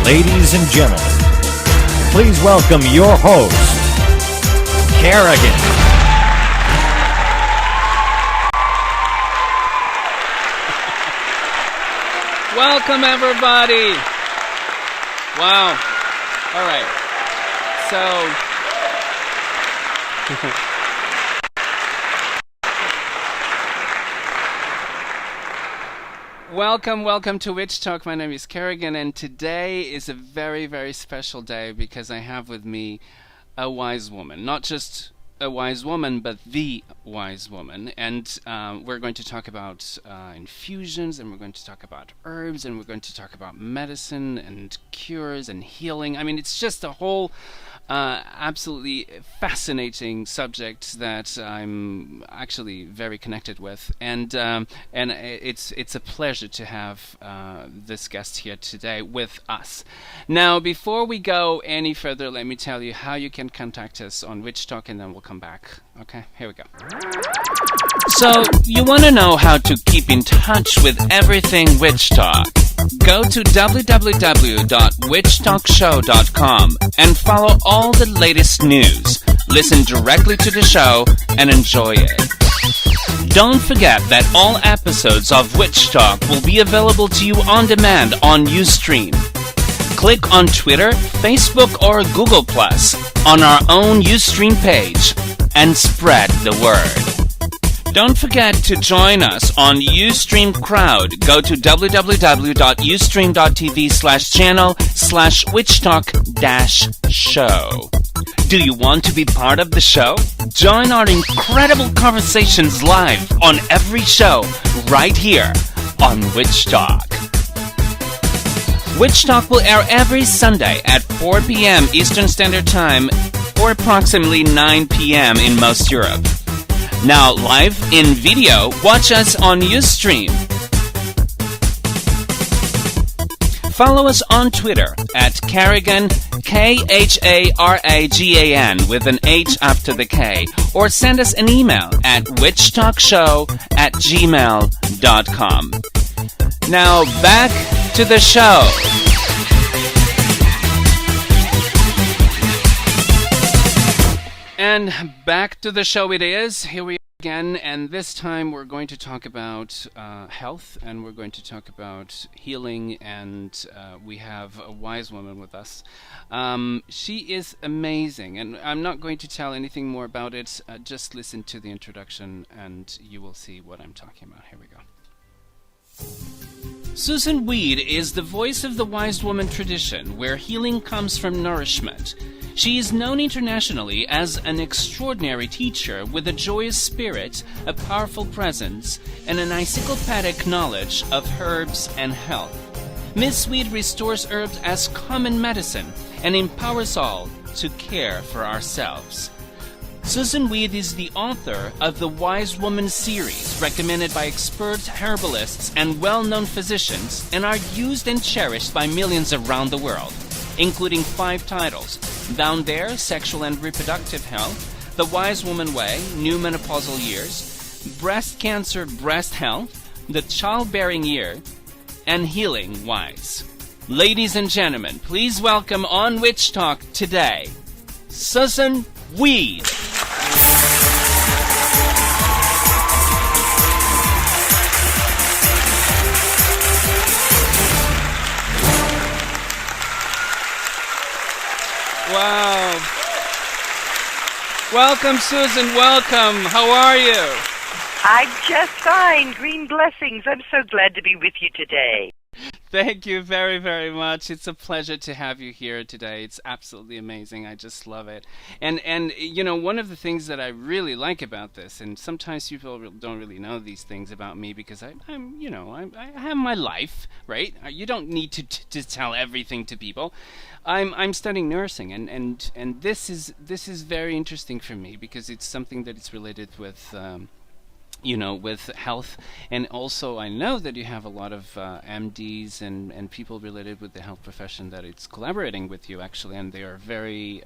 Ladies and gentlemen, please welcome your host, Kerrigan. Welcome, everybody. Wow. All right. So, welcome to Witch Talk. My name is Kerrigan, and today is a very, very special day because I have with me a wise woman. Not just a wise woman, but the wise woman. And we're going to talk about infusions, and we're going to talk about herbs, and we're going to talk about medicine and cures and healing. I mean, it's just a whole absolutely fascinating subject that I'm actually very connected with, and it's a pleasure to have this guest here today with us. Now, before we go any further, let me tell you how you can contact us on Witch Talk, and then we'll come back. Okay, here we go. So, you want to know how to keep in touch with everything Witch Talk? Go to www.witchtalkshow.com and follow all the latest news. Listen directly to the show and enjoy it. Don't forget that all episodes of Witch Talk will be available to you on demand on Ustream. Click on Twitter, Facebook, or Google Plus on our own Ustream page and spread the word. Don't forget to join us on Ustream Crowd. Go to www.ustream.tv/channel/witchtalk-show. Do you want to be part of the show? Join our incredible conversations live on every show right here on Witch Talk. Witch Talk will air every Sunday at 4 p.m. Eastern Standard Time or approximately 9 p.m. in most Europe. Now, live in video, watch us on Ustream. Follow us on Twitter at Kerrigan, Kharagan, with an H after the K, or send us an email at witchtalkshow@gmail.com. Now, back to the show. And back to the show it is. Here we are again, and this time we're going to talk about health, and we're going to talk about healing, and we have a wise woman with us. She is amazing, and I'm not going to tell anything more about it. Just listen to the introduction, and you will see what I'm talking about. Here we go. Susun Weed is the voice of the wise woman tradition, where healing comes from nourishment. She is known internationally as an extraordinary teacher with a joyous spirit, a powerful presence, and an encyclopedic knowledge of herbs and health. Miss Weed restores herbs as common medicine and empowers all to care for ourselves. Susun Weed is the author of the Wise Woman Series, recommended by expert herbalists and well-known physicians, and are used and cherished by millions around the world, including 5 titles: Down There, Sexual and Reproductive Health, The Wise Woman Way, New Menopausal Years, Breast Cancer, Breast Health, The Childbearing Year, and Healing Wise. Ladies and gentlemen, please welcome on Witch Talk today, Susun Weed. Wow. Welcome, Susan. Welcome. How are you? I'm just fine. Green blessings. I'm so glad to be with you today. Thank you very, very much. It's a pleasure to have you here today. It's absolutely amazing. I just love it. And you know, one of the things that I really like about this, and sometimes people don't really know these things about me because I have my life, right? You don't need to tell everything to people. I'm studying nursing, and this is very interesting for me because it's something that is related with with health, and also I know that you have a lot of MDs and people related with the health profession that it's collaborating with you actually, and they are very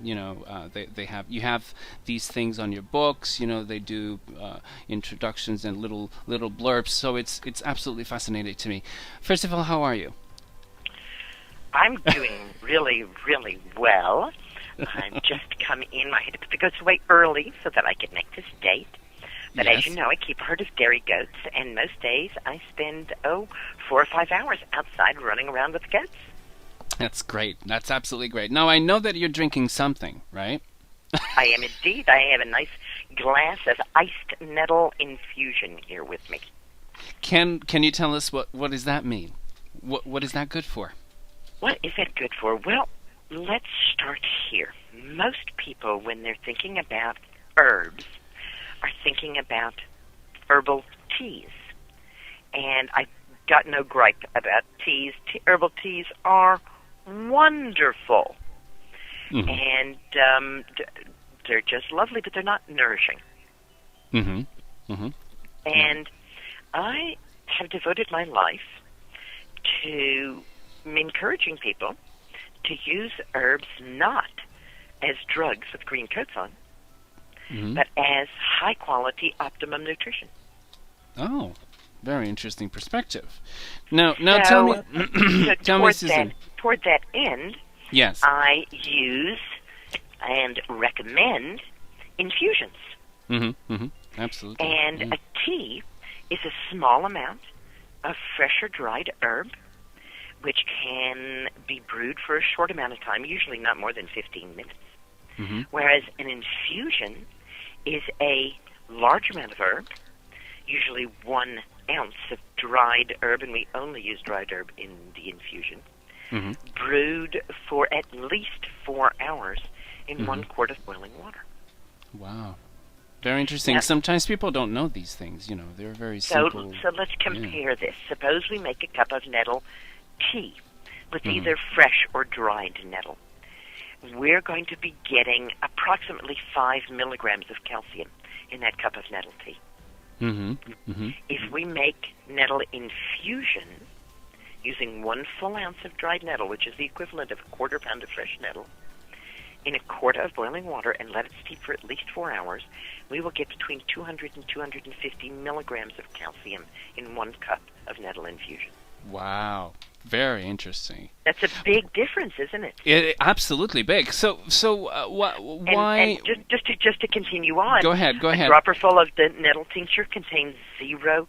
you have these things on your books, they do introductions and little blurbs, so it's absolutely fascinating to me. First of all, how are you? I'm doing really, really well. I've just come in. I had to put the goats away early so that I could make this date. But Yes. as you know, I keep a herd of dairy goats, and most days I spend, 4 or 5 hours outside running around with the goats. That's great. That's absolutely great. Now, I know that you're drinking something, right? I am indeed. I have a nice glass of iced nettle infusion here with me. Can you tell us what does that mean? What is that good for? What is that good for? Well, let's start here. Most people, when they're thinking about herbs, are thinking about herbal teas. And I've got no gripe about teas. Herbal teas are wonderful. Mm-hmm. And they're just lovely, but they're not nourishing. Mm-hmm. Mm-hmm. And I have devoted my life to encouraging people to use herbs not as drugs with green coats on, but as high-quality, optimum nutrition. Oh, very interesting perspective. Now So, tell me, so tell me, Susan. toward that end, Yes. I use and recommend infusions. Mm-hmm. Mm-hmm. Absolutely. And Yeah. a tea is a small amount of fresh or dried herb, which can be brewed for a short amount of time, usually not more than 15 minutes. Mm-hmm. Whereas an infusion is a large amount of herb, usually 1 ounce of dried herb, and we only use dried herb in the infusion, brewed for at least 4 hours in 1 quart of boiling water. Wow. Very interesting. Yeah. Sometimes people don't know these things. You know, they're very simple. So let's compare this. Suppose we make a cup of nettle tea with either fresh or dried nettle. We're going to be getting approximately 5 milligrams of calcium in that cup of nettle tea. If we make nettle infusion using 1 full ounce of dried nettle, which is the equivalent of a 1/4 pound of fresh nettle, in a quart of boiling water and let it steep for at least 4 hours, we will get between 200 and 250 milligrams of calcium in 1 cup of nettle infusion. Wow. Very interesting. That's a big difference, isn't it? Absolutely big. So why? And just to continue on. Go ahead. A dropper full of the nettle tincture contains 0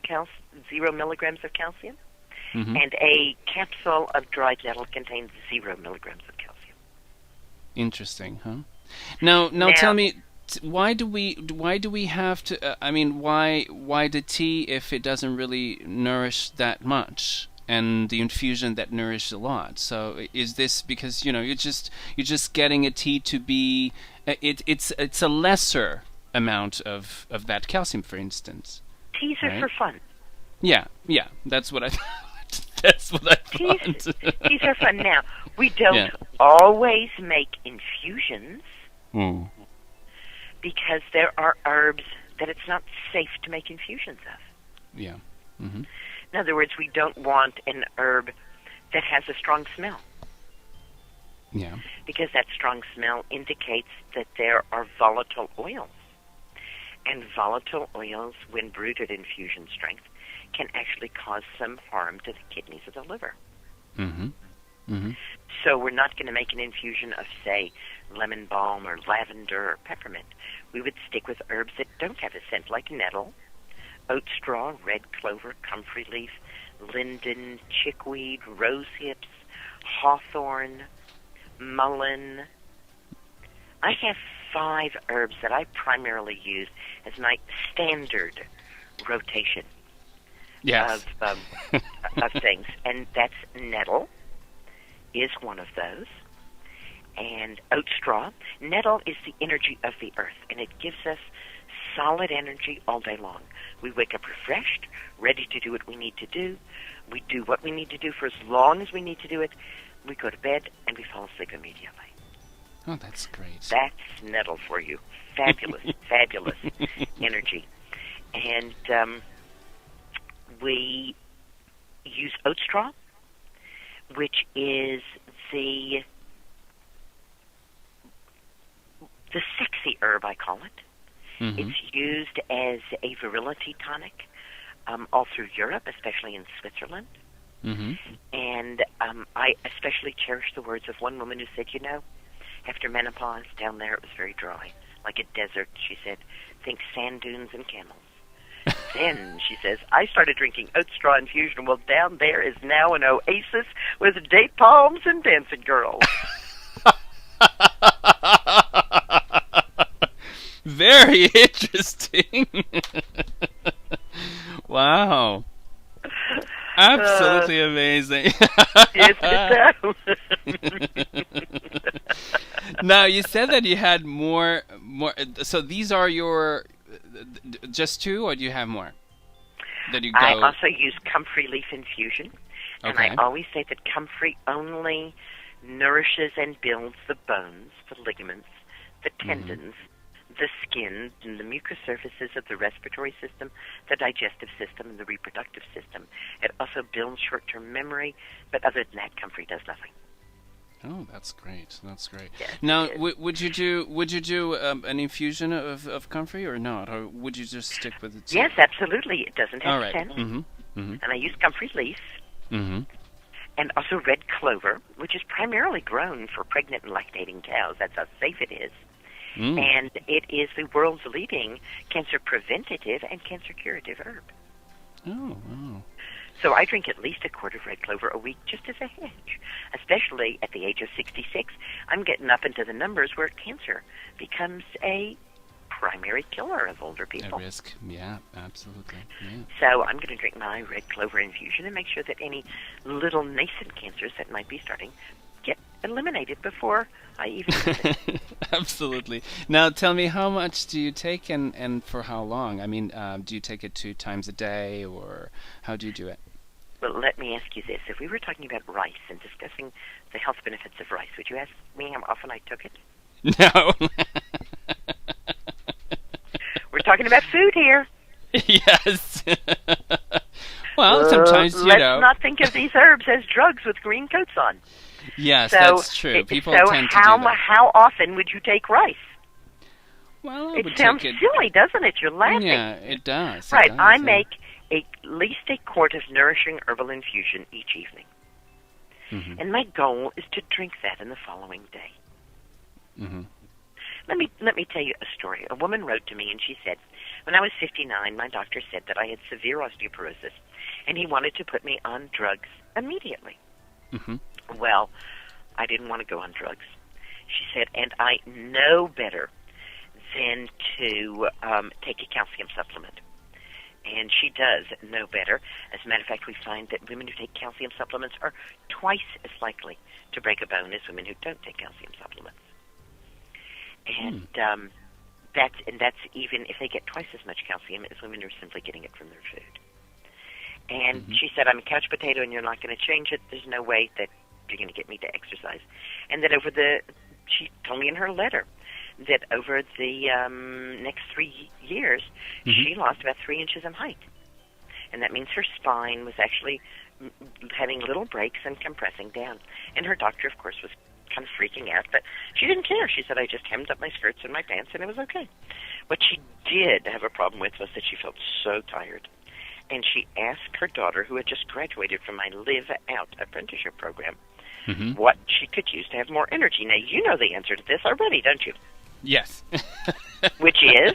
milligrams of calcium, and a capsule of dried nettle contains 0 milligrams of calcium. Interesting, huh? Now tell me, why do we have to? Why the tea if it doesn't really nourish that much? And the infusion that nourishes a lot. So is this because you're just getting a tea to be it's a lesser amount of that calcium, for instance. Teas are for fun. Yeah, that's what I that's what I thought. Teas are fun. Now we don't always make infusions because there are herbs that it's not safe to make infusions of. Yeah. In other words, we don't want an herb that has a strong smell. Yeah. Because that strong smell indicates that there are volatile oils. And volatile oils, when brewed at infusion strength, can actually cause some harm to the kidneys or the liver. So we're not going to make an infusion of, say, lemon balm or lavender or peppermint. We would stick with herbs that don't have a scent, like nettle, oat straw, red clover, comfrey leaf, linden, chickweed, rose hips, hawthorn, mullein. I have 5 herbs that I primarily use as my standard rotation of things. And that's nettle is one of those. And oat straw. Nettle is the energy of the earth, and it gives us solid energy all day long. We wake up refreshed, ready to do what we need to do. We do what we need to do for as long as we need to do it. We go to bed, and we fall asleep immediately. Oh, that's great. That's nettle for you. Fabulous, fabulous energy. And we use oat straw, which is the sexy herb, I call it. It's used as a virility tonic all through Europe, especially in Switzerland. Mm-hmm. And I especially cherish the words of one woman who said, after menopause down there it was very dry, like a desert. She said, think sand dunes and camels. Then, she says, I started drinking oat straw infusion. Well, down there is now an oasis with date palms and dancing girls. Very interesting. Wow. Absolutely amazing. Yes, so. Now, you said that you had more. So these are your just two, or do you have more? That you go. I also use comfrey leaf infusion, and Okay. I always say that comfrey only nourishes and builds the bones, the ligaments, the tendons, the skin, and the mucous surfaces of the respiratory system, the digestive system, and the reproductive system. It also builds short-term memory, but other than that, comfrey does nothing. Oh, that's great. That's great. Yes, Now, it would you do an infusion of comfrey or not, or would you just stick with it? Yes, absolutely. It doesn't have All right. scent. Mm-hmm. Mm-hmm. And I use comfrey leaf. Mm-hmm. And also red clover, which is primarily grown for pregnant and lactating cows. That's how safe it is. Mm. And it is the world's leading cancer preventative and cancer curative herb. Oh, wow. So I drink at least a quart of red clover a week just as a hedge. Especially at the age of 66, I'm getting up into the numbers where cancer becomes a primary killer of older people. At risk. Yeah, absolutely. Yeah. So I'm going to drink my red clover infusion and make sure that any little nascent cancers that might be starting get eliminated before I even visit. Absolutely. Now, tell me, how much do you take and for how long? I mean, do you take it 2 times a day, or how do you do it? Well, let me ask you this. If we were talking about rice and discussing the health benefits of rice, would you ask me how often I took it? No. We're talking about food here. Yes. Well, sometimes, let's know. not think of these herbs as drugs with green coats on. Yes, So, that's true. People so tend to do that. how often would you take rice? Well, I It would sounds take it. silly, doesn't it? You're laughing. Yeah, it does. Right. It does, I yeah. make at least a quart of nourishing herbal infusion each evening. Mhm. And my goal is to drink that in the following day. Mhm. Let me tell you a story. A woman wrote to me and she said, when I was 59, my doctor said that I had severe osteoporosis, and he wanted to put me on drugs immediately. Mhm. Well, I didn't want to go on drugs. She said, and I know better than to take a calcium supplement. And she does know better. As a matter of fact, we find that women who take calcium supplements are twice as likely to break a bone as women who don't take calcium supplements. And that's even if they get twice as much calcium as women who are simply getting it from their food. And she said, I'm a couch potato and you're not going to change it. There's no way that you're going to get me to exercise. And that she told me in her letter that over the next 3 years, she lost about 3 inches in height. And that means her spine was actually having little breaks and compressing down. And her doctor, of course, was kind of freaking out, but she didn't care. She said, I just hemmed up my skirts and my pants, and it was okay. What she did have a problem with was that she felt so tired. And she asked her daughter, who had just graduated from my Live Out apprenticeship program, what she could use to have more energy. Now, you know the answer to this already, don't you? Yes. Which is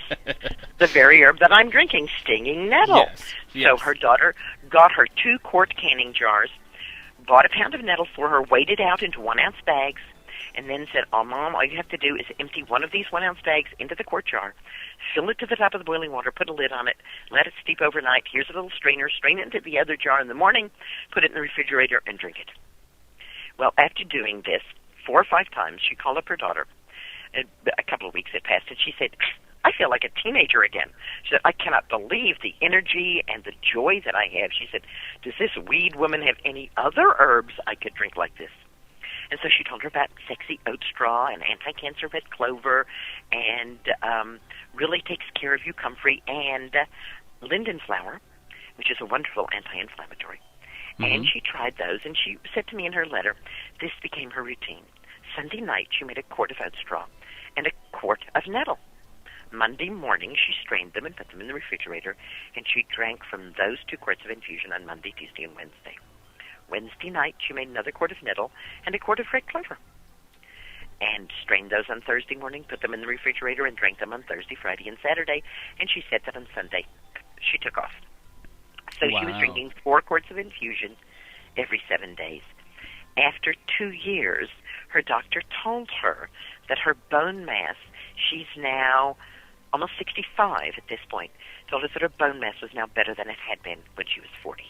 the very herb that I'm drinking, stinging nettle. Yes. So her daughter got her 2-quart canning jars, bought a pound of nettle for her, weighed it out into 1-ounce bags, and then said, oh, Mom, all you have to do is empty one of these 1-ounce bags into the quart jar, fill it to the top of the boiling water, put a lid on it, let it steep overnight. Here's a little strainer. Strain it into the other jar in the morning, put it in the refrigerator, and drink it. Well, after doing this 4 or 5 times, she called up her daughter. A couple of weeks had passed, and she said, I feel like a teenager again. She said, I cannot believe the energy and the joy that I have. She said, does this weed woman have any other herbs I could drink like this? And so she told her about sexy oat straw and anti-cancer red clover, and really takes care of you comfrey, and linden flower, which is a wonderful anti-inflammatory. And she tried those, and she said to me in her letter, this became her routine. Sunday night, she made a quart of oat straw and a quart of nettle. Monday morning, she strained them and put them in the refrigerator, and she drank from those 2 quarts of infusion on Monday, Tuesday, and Wednesday. Wednesday night, she made another quart of nettle and a quart of red clover. And strained those on Thursday morning, put them in the refrigerator, and drank them on Thursday, Friday, and Saturday. And she said that on Sunday she took off. So she was drinking 4 quarts of infusion every 7 days. After 2 years, her doctor told her that her bone mass, she's now almost 65 at this point, told us that her bone mass was now better than it had been when she was 40.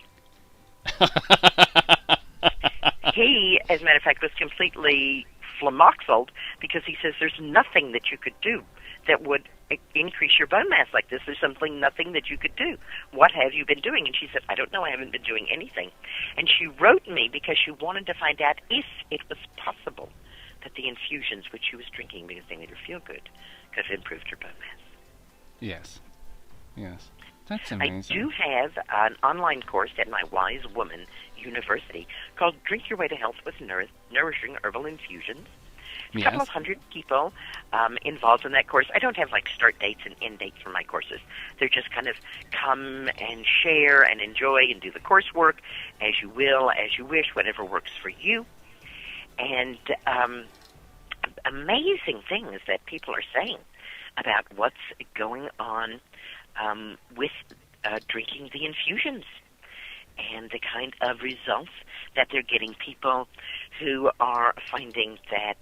He, as a matter of fact, was completely flummoxed because he says there's nothing that you could do that would increase your bone mass like this. There's nothing that you could do. What have you been doing? And she said, I don't know. I haven't been doing anything. And she wrote me because she wanted to find out if it was possible that the infusions which she was drinking because they made her feel good could have improved her bone mass. Yes. Yes. That's amazing. I do have an online course at my Wise Woman University called Drink Your Way to Health with Nourishing Herbal Infusions. A couple of hundred people involved in that course. I don't have like start dates and end dates for my courses. They're just kind of come and share and enjoy and do the coursework as you will, as you wish, whatever works for you. And amazing things that people are saying about what's going on with drinking the infusions and the kind of results that they're getting. People who are finding that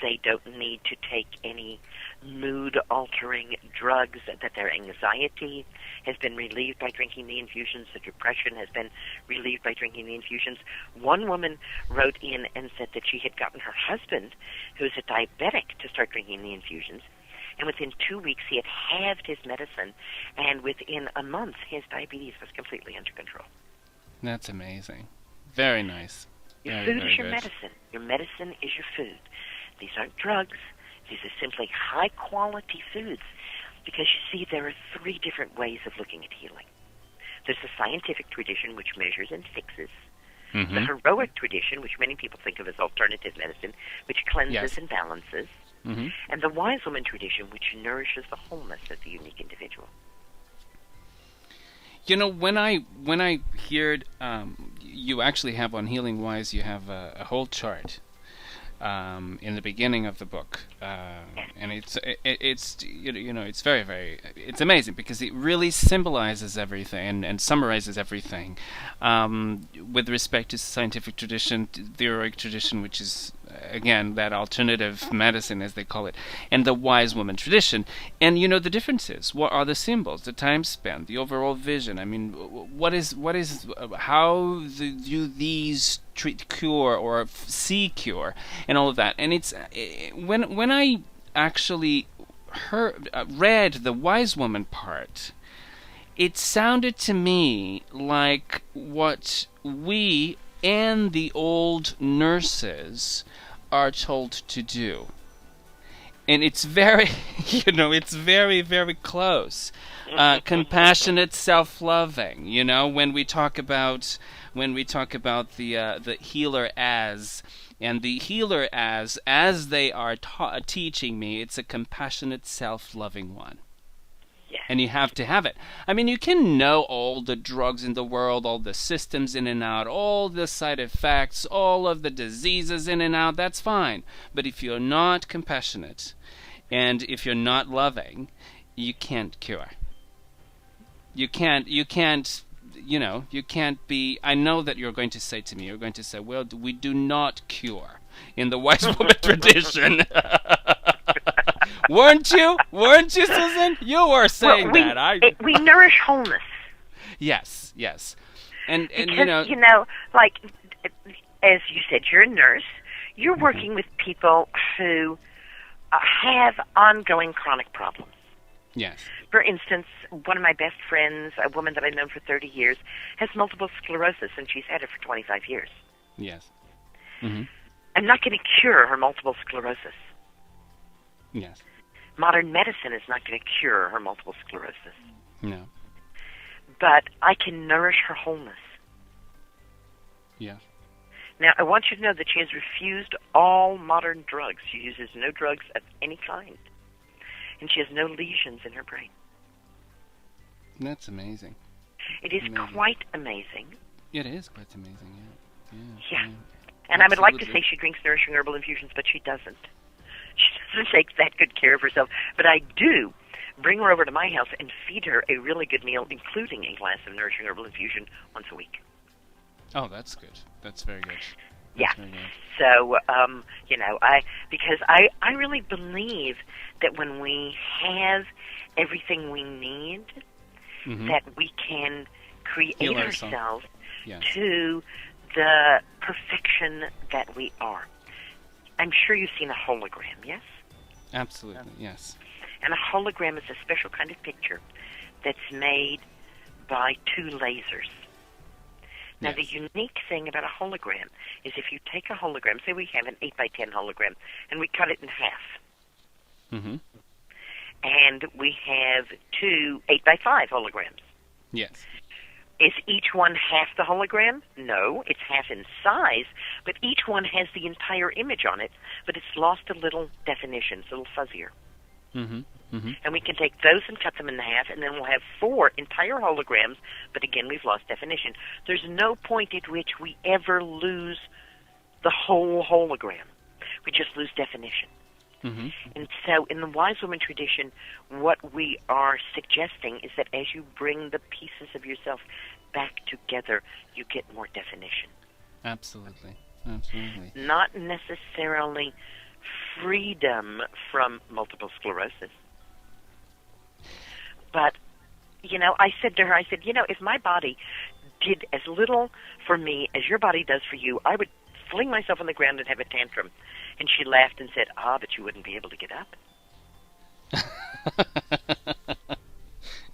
they don't need to take any mood-altering drugs, that their anxiety has been relieved by drinking the infusions, the depression has been relieved by drinking the infusions. One woman wrote in and said that she had gotten her husband, who's a diabetic, to start drinking the infusions, and within 2 weeks he had halved his medicine, and within a month his diabetes was completely under control. That's amazing. Very nice. Your food is your medicine. Your medicine is your food. These aren't drugs. These are simply high-quality foods. Because, you see, there are 3 different ways of looking at healing. There's the scientific tradition, which measures and fixes. Mm-hmm. The heroic tradition, which many people think of as alternative medicine, which cleanses and balances. Mm-hmm. And the Wise Woman tradition, which nourishes the wholeness of the unique individual. You know, when I heard you actually have on Healing Wise, you have a whole chart in the beginning of the book, and it's it's very it's amazing because it really symbolizes everything and summarizes everything with respect to scientific tradition, the heroic tradition, which is again that alternative medicine as they call it, and the Wise Woman tradition. And the differences. What are the symbols, the time span, the overall vision? I mean, how do these treat, cure, or see cure, and all of that? And it's when I actually read the Wise Woman part, it sounded to me like what we and the old nurses are told to do. And it's very, it's very, very close. Compassionate, self-loving. When we talk about the healer as, and the healer as they are teaching me, it's a compassionate, self-loving one. Yes. And you have to have it. I mean, you can know all the drugs in the world, all the systems in and out, all the side effects, all of the diseases in and out, that's fine. But if you're not compassionate, and if you're not loving, you can't cure. You can't be, I know that you're going to say to me, well, we do not cure in the Wise Woman tradition. Weren't you, Susan? You were saying that. We nourish wholeness. Yes. And because, like, as you said, you're a nurse. You're working with people who have ongoing chronic problems. Yes. For instance, one of my best friends, a woman that I've known for 30 years, has multiple sclerosis, and she's had it for 25 years. Yes. Mm-hmm. I'm not going to cure her multiple sclerosis. Yes. Modern medicine is not going to cure her multiple sclerosis. No. But I can nourish her wholeness. Yes. Now, I want you to know that she has refused all modern drugs. She uses no drugs of any kind. And she has no lesions in her brain. That's amazing. It is quite amazing. It is quite amazing, yeah. Yeah. And I would like to Absolutely. say she drinks nourishing herbal infusions, but she doesn't. She doesn't take that good care of herself. But I do bring her over to my house and feed her a really good meal, including a glass of nourishing herbal infusion once a week. Oh, that's good. That's very good. Yeah. Very good. So, because I really believe that when we have everything we need, that we can create Heal ourselves. ourselves Yes. to the perfection that we are. I'm sure you've seen a hologram, yes? Absolutely, yes. And a hologram is a special kind of picture that's made by two lasers. Now, the Yes. unique thing about a hologram is if you take a hologram, say we have an 8 by 10 hologram, and we cut it in half, Mm-hmm. and we have two 8 by 5 holograms. Yes. Is each one half the hologram? No, it's half in size, but each one has the entire image on it, but it's lost a little definition, it's a little fuzzier. Mm-hmm. Mm-hmm. And we can take those and cut them in half, and then we'll have 4 entire holograms, but again, we've lost definition. There's no point at which we ever lose the whole hologram. We just lose definition. Mm-hmm. And so in the Wise Woman tradition, what we are suggesting is that as you bring the pieces of yourself back together, you get more definition. Absolutely. Absolutely. Not necessarily freedom from multiple sclerosis. But, I said to her, if my body did as little for me as your body does for you, I would fling myself on the ground and have a tantrum. And she laughed and said, but you wouldn't be able to get up.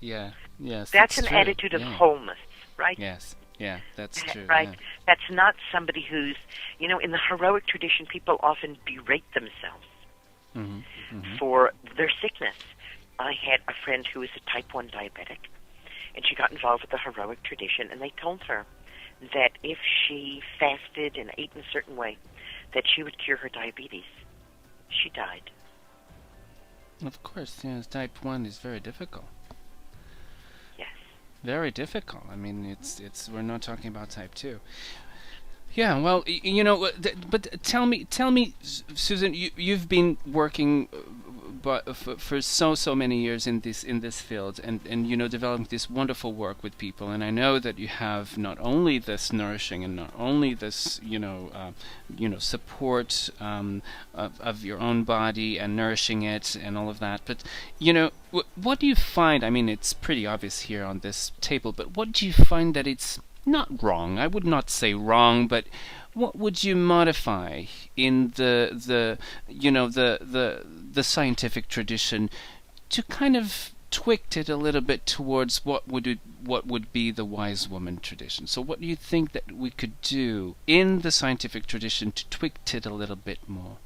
Yeah. Yes. That's an true. attitude of wholeness, right? Yes. Yeah, that's true. Right. Yeah. That's not somebody who's, in the heroic tradition, people often berate themselves Mm-hmm. Mm-hmm. for their sickness. I had a friend who was a type 1 diabetic, and she got involved with the heroic tradition, and they told her that if she fasted and ate in a certain way, that she would cure her diabetes. She died. Of course, yes, type 1 is very difficult. Yes. Very difficult. I mean, it's we're not talking about type 2. Yeah, well, but tell me, Susan, you've been working for so many years in this field, and developing this wonderful work with people, and I know that you have not only this nourishing and not only this support of your own body and nourishing it and all of that, but what do you find? I mean, it's pretty obvious here on this table, but what do you find that it's not wrong? I would not say wrong, but what would you modify in the scientific tradition to kind of tweak it a little bit towards what would be the Wise Woman tradition? So what do you think that we could do in the scientific tradition to tweak it a little bit more?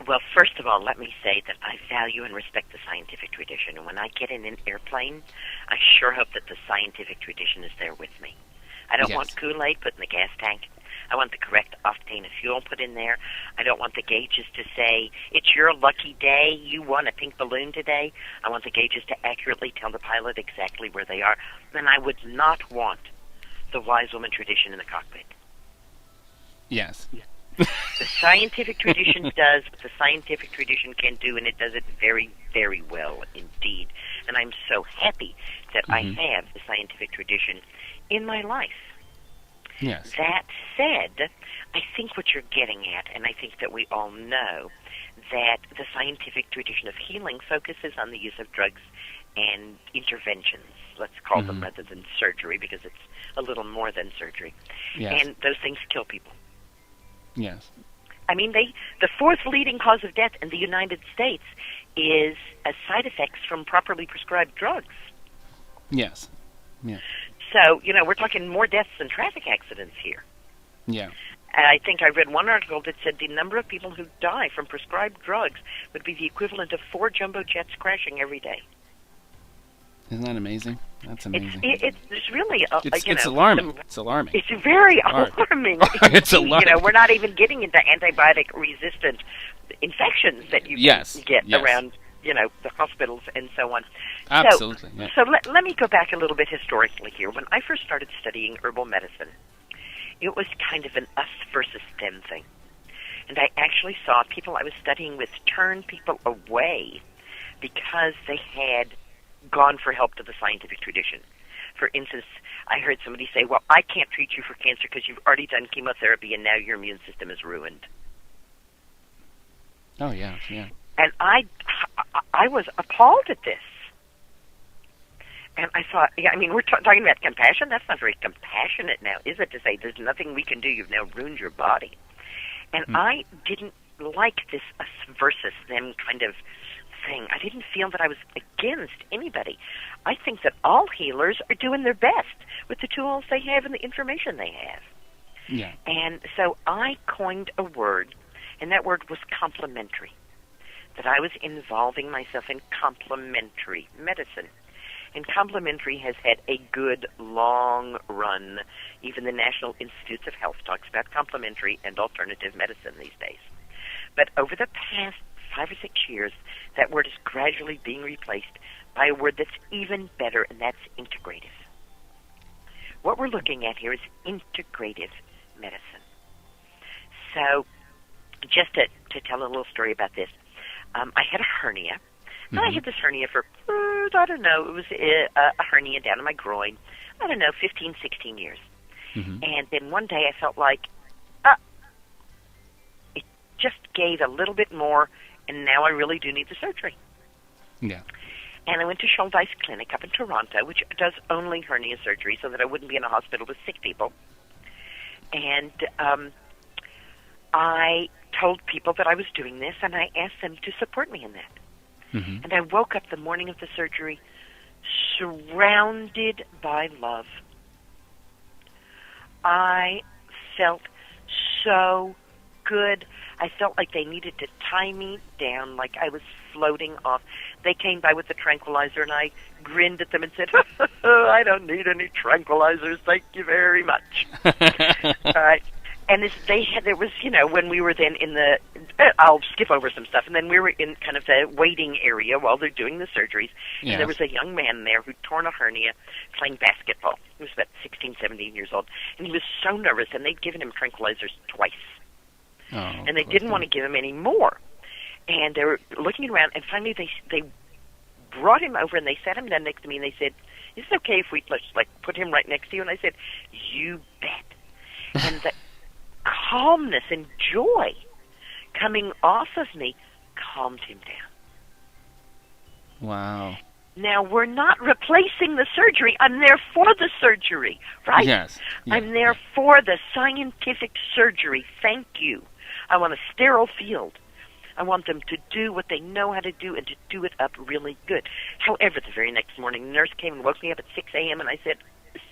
Well, first of all, let me say that I value and respect the scientific tradition. And when I get in an airplane, I sure hope that the scientific tradition is there with me. I don't want Kool-Aid put in the gas tank. I want the correct octane of fuel put in there. I don't want the gauges to say, it's your lucky day, you won a pink balloon today. I want the gauges to accurately tell the pilot exactly where they are. And I would not want the Wise Woman tradition in the cockpit. Yes. The scientific tradition does what the scientific tradition can do, and it does it very, very well indeed. And I'm so happy that I have the scientific tradition in my life. Yes. That said, I think what you're getting at, and I think that we all know, that the scientific tradition of healing focuses on the use of drugs and interventions, let's call them, rather than surgery, because it's a little more than surgery. Yes. And those things kill people. Yes. I mean, the fourth leading cause of death in the United States is side effects from properly prescribed drugs. Yes. Yeah. So, we're talking more deaths than traffic accidents here. Yeah. And I think I read one article that said the number of people who die from prescribed drugs would be the equivalent of 4 jumbo jets crashing every day. Isn't that amazing? That's amazing. It's really, it's alarming. It's alarming. It's very alarming. It's alarming. We're not even getting into antibiotic-resistant infections that you get around, the hospitals and so on. Absolutely. So let me go back a little bit historically here. When I first started studying herbal medicine, it was kind of an us versus them thing. And I actually saw people I was studying with turn people away because they had gone for help to the scientific tradition. For instance, I heard somebody say, well, I can't treat you for cancer because you've already done chemotherapy and now your immune system is ruined. Oh, yeah. And I was appalled at this. And I thought, we're talking about compassion. That's not very compassionate now, is it, to say there's nothing we can do, you've now ruined your body. And I didn't like this us versus them kind of thing. I didn't feel that I was against anybody. I think that all healers are doing their best with the tools they have and the information they have. Yeah. And so I coined a word, and that word was complementary, that I was involving myself in complementary medicine. And complementary has had a good long run. Even the National Institutes of Health talks about complementary and alternative medicine these days. But over the past 5 or 6 years, that word is gradually being replaced by a word that's even better, and that's integrative. What we're looking at here is integrative medicine. So just to tell a little story about this, I had a hernia. And I had this hernia for, I don't know, it was a hernia down in my groin, 15, 16 years. And then one day I felt like, it just gave a little bit more, and now I really do need the surgery. Yeah. And I went to Childbearing Clinic up in Toronto, which does only hernia surgery so that I wouldn't be in a hospital with sick people. And I told people that I was doing this, and I asked them to support me in that. And I woke up the morning of the surgery surrounded by love. I felt so good. I felt like they needed to tie me down, like I was floating off. They came by with the tranquilizer, and I grinned at them and said, I don't need any tranquilizers, thank you very much. All right. And there was, when we were then in the, I'll skip over some stuff, and then we were in kind of the waiting area while they're doing the surgeries, and there was a young man there who'd torn a hernia playing basketball. He was about 16, 17 years old, and he was so nervous, and they'd given him tranquilizers twice. And they didn't want to give him any more. And they were looking around, and finally they brought him over, and they sat him down next to me, and they said, is it okay if we put him right next to you? And I said, you bet. And the calmness and joy coming off of me calmed him down. Wow. Now, we're not replacing the surgery. I'm there for the surgery, right? Yes. I'm there for the scientific surgery. Thank you. I want a sterile field. I want them to do what they know how to do and to do it up really good. However, the very next morning, the nurse came and woke me up at 6 a.m., and I said,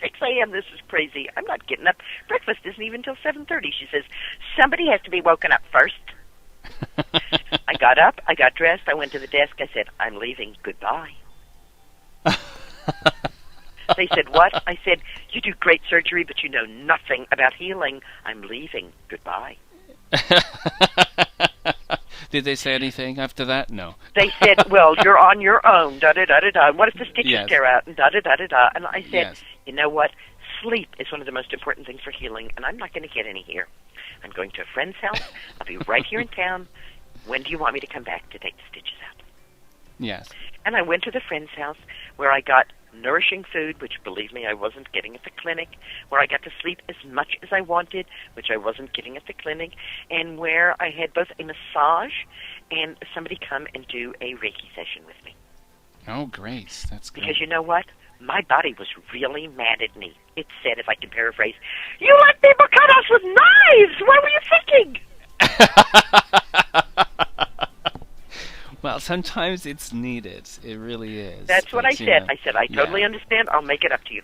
6 a.m., this is crazy. I'm not getting up. Breakfast isn't even till 7:30. She says, somebody has to be woken up first. I got up, I got dressed, I went to the desk, I said, I'm leaving, goodbye. They said, what? I said, you do great surgery, but you know nothing about healing. I'm leaving, goodbye. Did they say anything after that? No. They said, well, you're on your own, da-da-da-da-da. What if the stitches tear out, and da-da-da-da-da. And I said, you know what? Sleep is one of the most important things for healing, and I'm not going to get any here. I'm going to a friend's house. I'll be right here in town. When do you want me to come back to take the stitches out? Yes. And I went to the friend's house where I got nourishing food, which, believe me, I wasn't getting at the clinic, where I got to sleep as much as I wanted, which I wasn't getting at the clinic, and where I had both a massage and somebody come and do a Reiki session with me. Oh, great. That's good. Because you know what? My body was really mad at me. It said, if I can paraphrase, you let people cut us with knives! What were you thinking? Well, sometimes it's needed. It really is. That's what I said. I said, I totally understand. I'll make it up to you.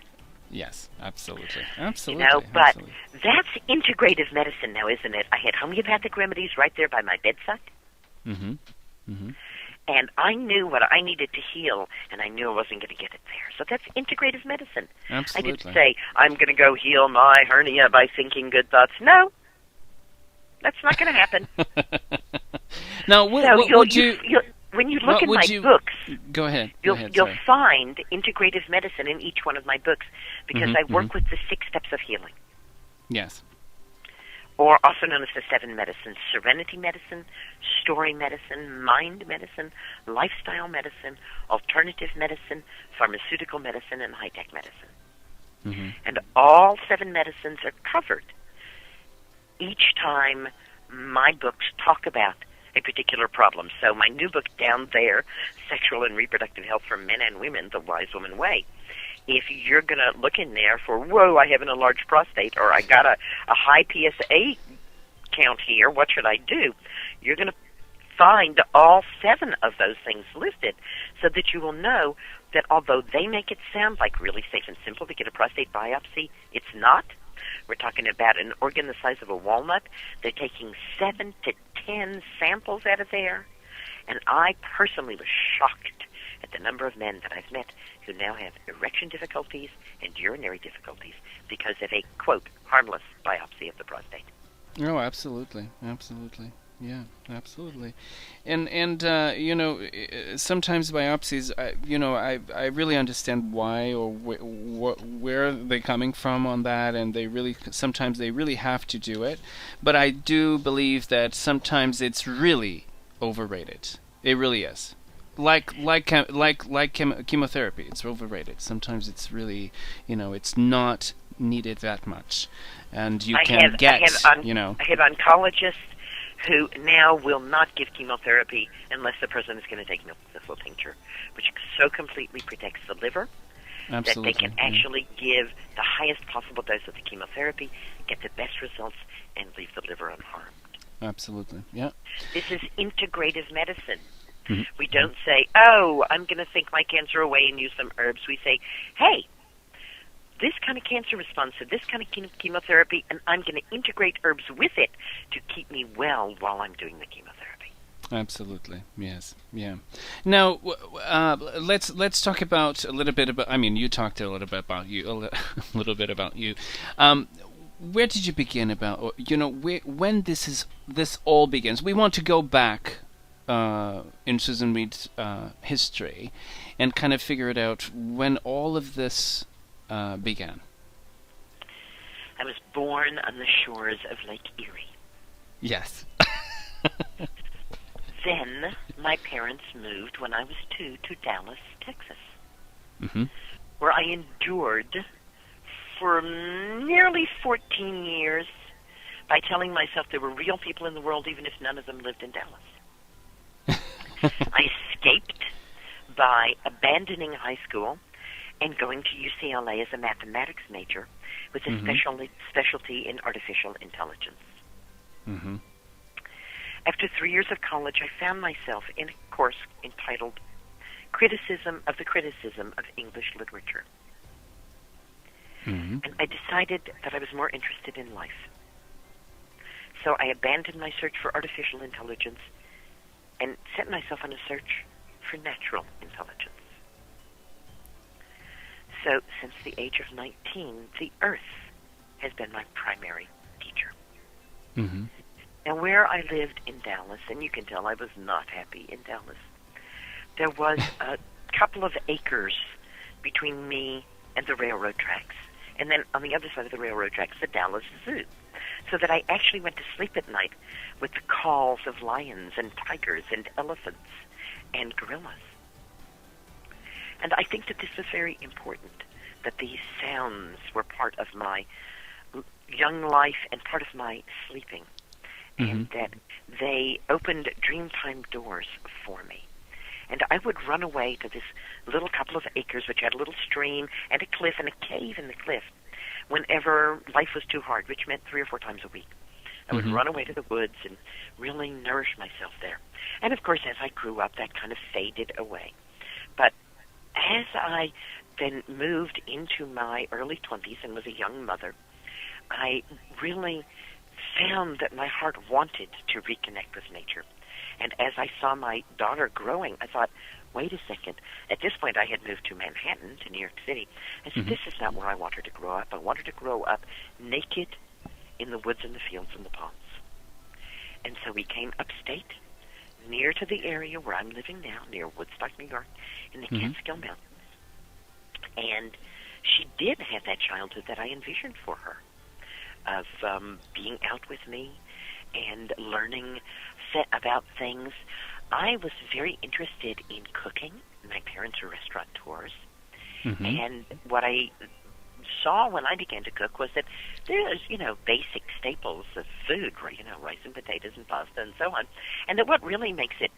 Yes, absolutely. Absolutely. But that's integrative medicine now, isn't it? I had homeopathic remedies right there by my bedside. Mm-hmm. Mm-hmm. And I knew what I needed to heal, and I knew I wasn't going to get it there. So that's integrative medicine. Absolutely. I didn't say, I'm going to go heal my hernia by thinking good thoughts. No. That's not going to happen. Now, when when you look in my books, Go ahead. you'll Sorry. find integrative medicine in each one of my books because I work with the 6 steps of healing. Yes. Or also known as the 7 medicines: Serenity medicine, story medicine, mind medicine, lifestyle medicine, alternative medicine, pharmaceutical medicine, and high-tech medicine. Mm-hmm. And all 7 medicines are covered each time my books talk about a particular problem. So my new book down there, Sexual and Reproductive Health for Men and Women, The Wise Woman Way, if you're going to look in there for, whoa, I have an enlarged prostate, or I got a high PSA count here, what should I do? You're going to find all 7 of those things listed so that you will know that although they make it sound like really safe and simple to get a prostate biopsy, it's not. We're talking about an organ the size of a walnut. They're taking 7 to 10 samples out of there. And I personally was shocked at the number of men that I've met who now have erection difficulties and urinary difficulties because of a, quote, harmless biopsy of the prostate. Oh, absolutely. Yeah, absolutely. And sometimes biopsies, I really understand why or where they're coming from on that, and sometimes they really have to do it. But I do believe that sometimes it's really overrated. It really is. Like chemotherapy, it's overrated. Sometimes it's really, it's not needed that much, and I have oncologists who now will not give chemotherapy unless the person is going to take milk-thistle tincture, which so completely protects the liver that they can actually give the highest possible dose of the chemotherapy, get the best results, and leave the liver unharmed. Absolutely, yeah. This is integrative medicine. Mm-hmm. We don't say, oh, I'm going to think my cancer away and use some herbs. We say, hey, this kind of cancer responds to this kind of chemotherapy, and I'm going to integrate herbs with it to keep me well while I'm doing the chemotherapy. Absolutely, yes, yeah. Now, let's talk about a little bit about. I mean, you talked a little bit about you. Where did you begin about? When this all begins. We want to go back in Susun Weed's history and kind of figure it out when all of this began. I was born on the shores of Lake Erie. Yes. Then my parents moved when I was 2 to Dallas, Texas, where I endured for nearly 14 years by telling myself there were real people in the world even if none of them lived in Dallas. I escaped by abandoning high school and going to UCLA as a mathematics major with a specialty in artificial intelligence. Mm-hmm. After 3 years of college, I found myself in a course entitled Criticism of the Criticism of English Literature. Mm-hmm. And I decided that I was more interested in life. So I abandoned my search for artificial intelligence and set myself on a search for natural intelligence. So, since the age of 19, the earth has been my primary teacher. Mm-hmm. Now, where I lived in Dallas, and you can tell I was not happy in Dallas, there was a couple of acres between me and the railroad tracks, and then on the other side of the railroad tracks, the Dallas Zoo, so that I actually went to sleep at night with the calls of lions and tigers and elephants and gorillas. And I think that this was very important, that these sounds were part of my young life and part of my sleeping, and that they opened dreamtime doors for me. And I would run away to this little couple of acres, which had a little stream and a cliff and a cave in the cliff, whenever life was too hard, which meant 3 or 4 times a week. I would run away to the woods and really nourish myself there. And, of course, as I grew up, that kind of faded away. But as I then moved into my early 20s and was a young mother, I really found that my heart wanted to reconnect with nature. And as I saw my daughter growing, I thought, wait a second. At this point, I had moved to Manhattan, to New York City. I said, this is not where I want her to grow up. I want her to grow up naked in the woods and the fields and the ponds. And so we came upstate, near to the area where I'm living now, near Woodstock, New York, in the Catskill Mountains. And she did have that childhood that I envisioned for her, of being out with me and learning about things. I was very interested in cooking. My parents were restaurateurs. And what I saw when I began to cook was that there's, basic staples of food, rice and potatoes and pasta and so on. And that what really makes it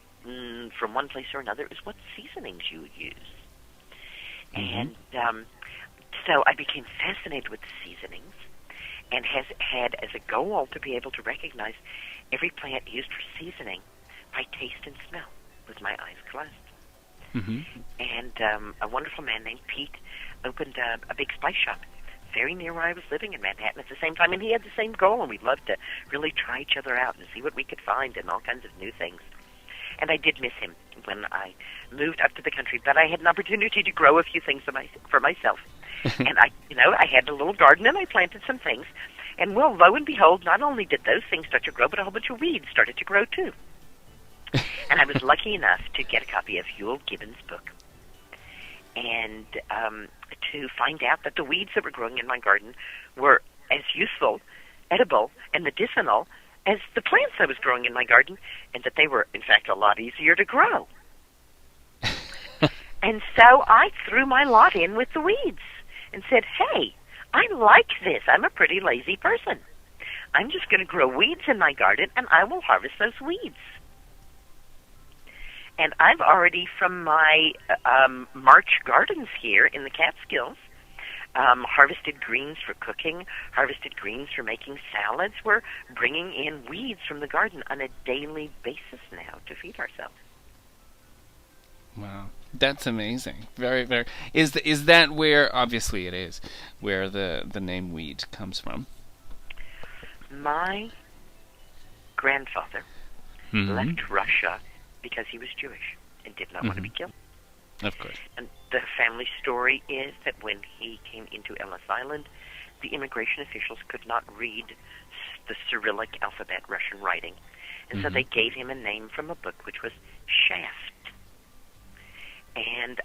from one place or another is what seasonings you use. And so I became fascinated with the seasonings and has had as a goal to be able to recognize every plant used for seasoning by taste and smell with my eyes closed. And a wonderful man named Pete opened a big spice shop very near where I was living in Manhattan at the same time, and he had the same goal, and we loved to really try each other out and see what we could find and all kinds of new things. And I did miss him when I moved up to the country, but I had an opportunity to grow a few things for myself. And I had a little garden, and I planted some things. And well, lo and behold, not only did those things start to grow, but a whole bunch of weeds started to grow too. And I was lucky enough to get a copy of Ewell Gibbons' book, and to find out that the weeds that were growing in my garden were as useful, edible, and medicinal as the plants I was growing in my garden, and that they were, in fact, a lot easier to grow. And so I threw my lot in with the weeds and said, hey, I like this. I'm a pretty lazy person. I'm just going to grow weeds in my garden, and I will harvest those weeds. And I've already, from my March gardens here in the Catskills, harvested greens for cooking, harvested greens for making salads. We're bringing in weeds from the garden on a daily basis now to feed ourselves. Wow, that's amazing. Very, very. Is that where, obviously it is, where the name weed comes from? My grandfather left Russia because he was Jewish and did not want to be killed. Of course. And the family story is that when he came into Ellis Island, the immigration officials could not read the Cyrillic alphabet, Russian writing, and so they gave him a name from a book, which was Shaft. And,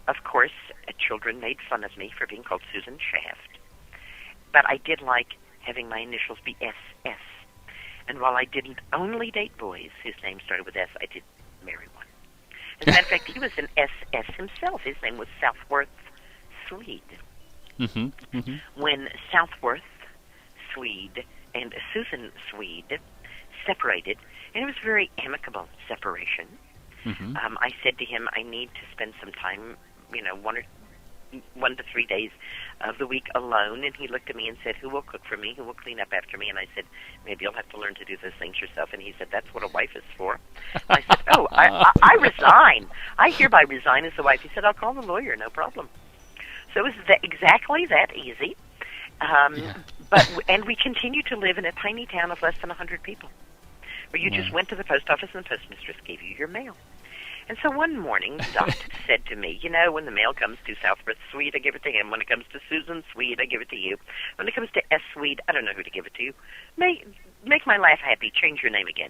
of course, children made fun of me for being called Susan Shaft, but I did like having my initials be SS. And while I didn't only date boys whose names started with S, I did marry one. As a matter of fact, he was an SS himself. His name was Southworth Swede. When Southworth Swede and Susan Swede separated, and it was a very amicable separation, I said to him, I need to spend some time, 1 to 3 days of the week alone. And he looked at me and said, who will cook for me? Who will clean up after me? And I said, maybe you'll have to learn to do those things yourself. And he said, that's what a wife is for. I said, oh, I resign. I hereby resign as the wife. He said, I'll call the lawyer, no problem. So it was exactly that easy. And we continue to live in a tiny town of less than 100 people, where you just went to the post office and the postmistress gave you your mail. And so one morning, Dot said to me, when the mail comes to Southworth Swede, I give it to him. When it comes to Susan Swede, I give it to you. When it comes to S. Swede, I don't know who to give it to. Make my life happy. Change your name again.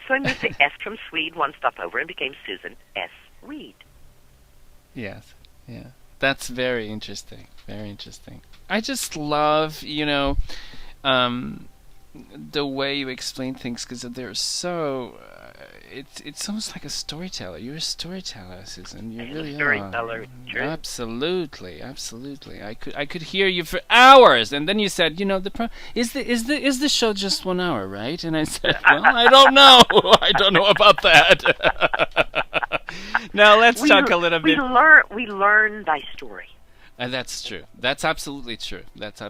So I moved to S from Swede, one stop over, and became Susan S. Weed. Yes, yeah. That's very interesting. Very interesting. I just love, the way you explain things, because they're so it's almost like a storyteller. You're a storyteller, Susan. You really storyteller. Are. Absolutely. I could hear you for hours, and then you said, is the show just 1 hour, right? And I said, well, I don't know. I don't know about that. Now let's talk a little bit. We learn by story. And that's true. That's absolutely true. That's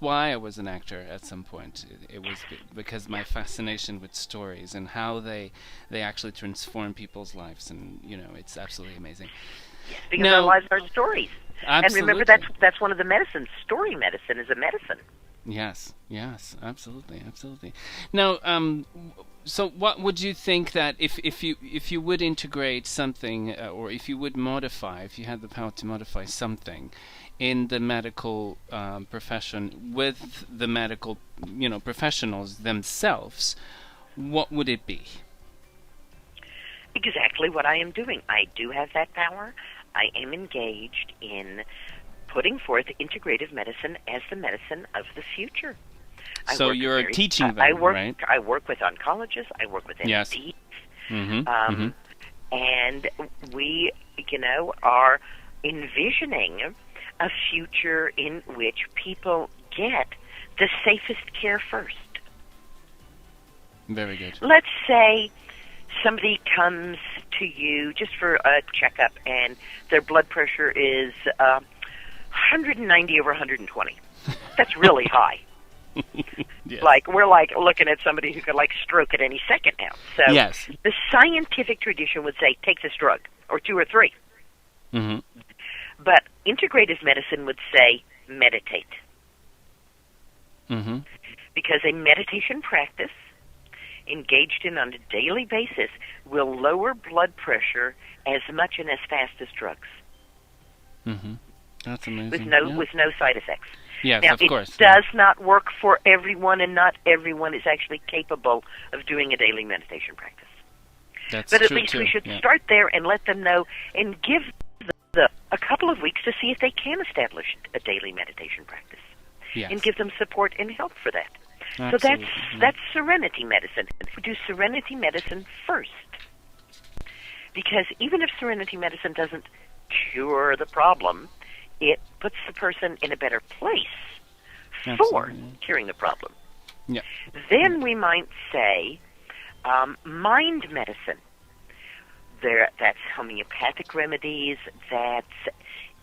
why I was an actor at some point. It was because my fascination with stories and how they actually transform people's lives, and it's absolutely amazing. Because our lives are stories. Absolutely. And remember, that's one of the medicines. Story medicine is a medicine. Yes, absolutely. Now, So what would you think that if you would integrate something, or if you would modify, if you had the power to modify something in the medical profession with the medical professionals themselves, what would it be? Exactly what I am doing. I do have that power. I am engaged in putting forth integrative medicine as the medicine of the future. So you're teaching them, right? I work with oncologists. I work with MDs. Yes. And we, are envisioning a future in which people get the safest care first. Very good. Let's say somebody comes to you just for a checkup and their blood pressure is 190 over 120. That's really high. Yes. We're looking at somebody who could stroke at any second now. So yes. The scientific tradition would say take this drug or 2 or 3. But integrative medicine would say meditate. Because a meditation practice engaged in on a daily basis will lower blood pressure as much and as fast as drugs. That's amazing. With no side effects. Yes, now, of course. It does not work for everyone, and not everyone is actually capable of doing a daily meditation practice. That's but at true least too. we should start there and let them know and give them a couple of weeks to see if they can establish a daily meditation practice. Yes. And give them support and help for that. Absolutely. So that's Serenity medicine. We do Serenity medicine first. Because even if Serenity medicine doesn't cure the problem, it puts the person in a better place for curing the problem. Yeah. Then we might say mind medicine. That's homeopathic remedies, that's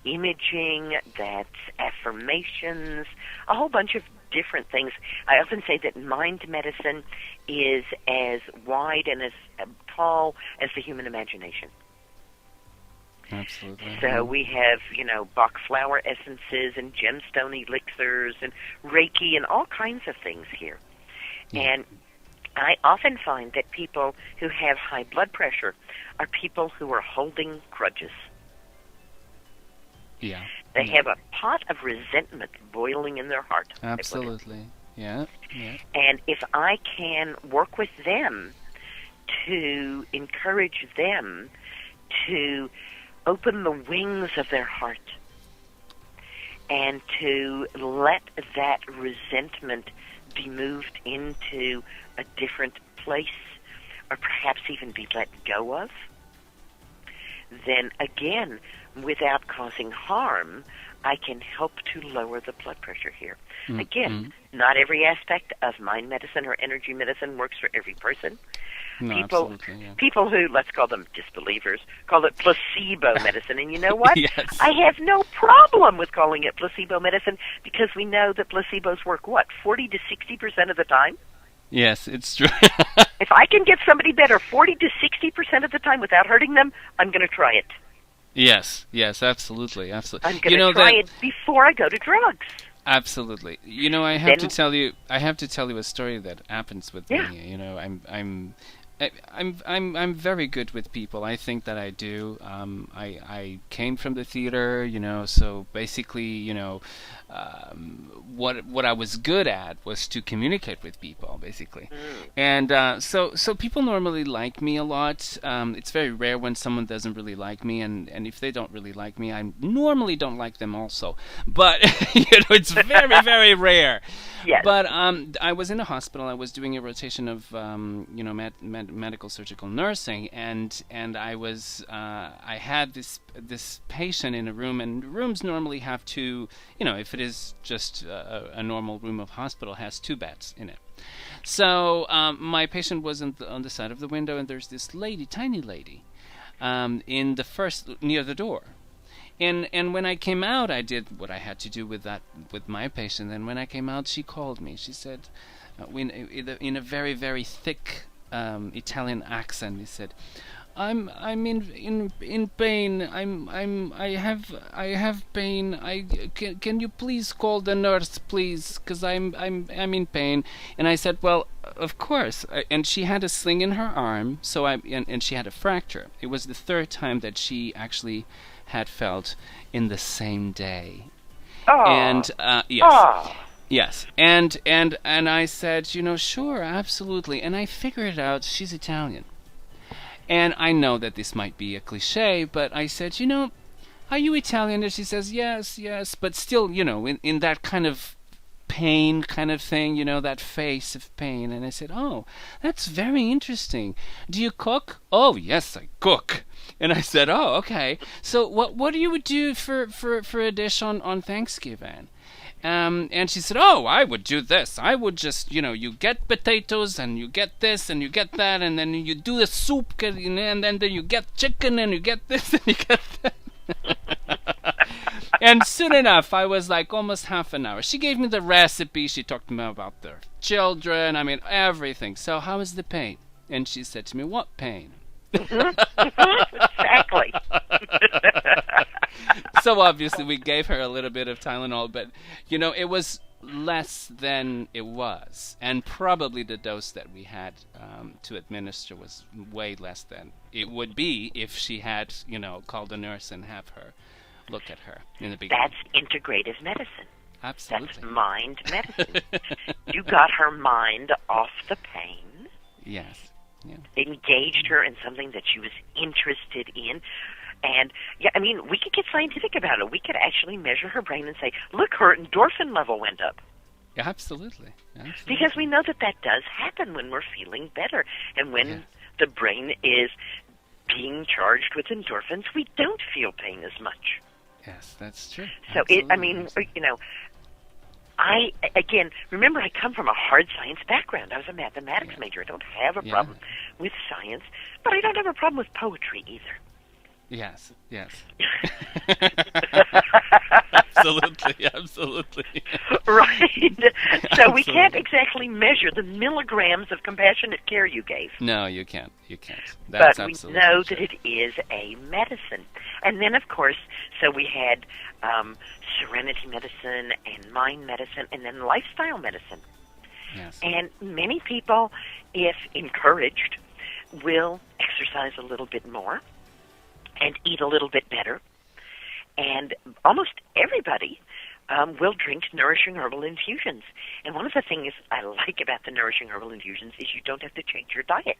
imaging, that's affirmations, a whole bunch of different things. I often say that mind medicine is as wide and as tall as the human imagination. Absolutely. So we have, Bach flower essences and gemstone elixirs and Reiki and all kinds of things here. Yeah. And I often find that people who have high blood pressure are people who are holding grudges. Yeah. They have a pot of resentment boiling in their heart. Absolutely. Yeah. And if I can work with them to encourage them to open the wings of their heart and to let that resentment be moved into a different place, or perhaps even be let go of, then again, without causing harm, I can help to lower the blood pressure here. Again, not every aspect of mind medicine or energy medicine works for every person. No, people who, let's call them disbelievers, call it placebo medicine. And you know what? Yes. I have no problem with calling it placebo medicine, because we know that placebos work, 40 to 60% of the time? Yes, it's true. If I can get somebody better 40 to 60% of the time without hurting them, I'm going to try it. Yes, absolutely. I'm going to try it before I go to drugs. Absolutely. I have to tell you a story that happens with me. I'm very good with people. I think that I do. I came from the theater, so basically, what I was good at was to communicate with people, basically. And so people normally like me a lot. It's very rare when someone doesn't really like me, and if they don't really like me, I normally don't like them also. But it's very, very rare. Yes. But I was in a hospital. I was doing a rotation of medical surgical nursing, and I had this patient in a room, and rooms normally have two, if it is just a normal room of hospital, has 2 beds in it. So my patient was on the side of the window, and there's this lady, tiny lady, in the first, near the door. And when I came out, I did what I had to do with my patient. And when I came out, she called me. She said, in a very, very thick Italian accent, he said, I'm in pain. I have pain. Can you please call the nurse, please? Because I'm in pain. And I said, well, of course. And she had a sling in her arm, and she had a fracture. It was the third time that she actually had felt in the same day. Oh. And yes. Oh. Yes, and I said, sure, absolutely. And I figured out she's Italian. And I know that this might be a cliche, but I said, are you Italian? And she says, yes, but still, in that kind of pain kind of thing, that face of pain. And I said, oh, that's very interesting. Do you cook? Oh, yes, I cook. And I said, oh, okay. So what do you do for a dish on Thanksgiving? And she said, oh, I would do this. I would just, you get potatoes and you get this and you get that and then you do the soup and then you get chicken and you get this and you get that. And soon enough, I was like almost half an hour. She gave me the recipe. She talked to me about their children. I mean, everything. So how is the pain? And she said to me, what pain? Exactly. So obviously we gave her a little bit of Tylenol, but it was less than it was, and probably the dose that we had to administer was way less than it would be if she had called a nurse and have her look at her in the beginning. That's integrative medicine. Absolutely. That's mind medicine. You got her mind off the pain. Yes. Yeah. Engaged her in something that she was interested in. And, yeah, I mean, we could get scientific about it. We could actually measure her brain and say, look, her endorphin level went up. Absolutely. Because we know that does happen when we're feeling better. And when the brain is being charged with endorphins, we don't feel pain as much. Yes, that's true. So, I, again, remember I come from a hard science background. I was a mathematics major. I don't have a problem with science, but I don't have a problem with poetry either. Yes. Absolutely. Right. So we can't exactly measure the milligrams of compassionate care you gave. No, you can't. That's but we know that it is a medicine. And then, of course, so we had Serenity medicine and mind medicine and then lifestyle medicine. Yes. And many people, if encouraged, will exercise a little bit more and eat a little bit better. And almost everybody will drink nourishing herbal infusions. And one of the things I like about the nourishing herbal infusions is you don't have to change your diet.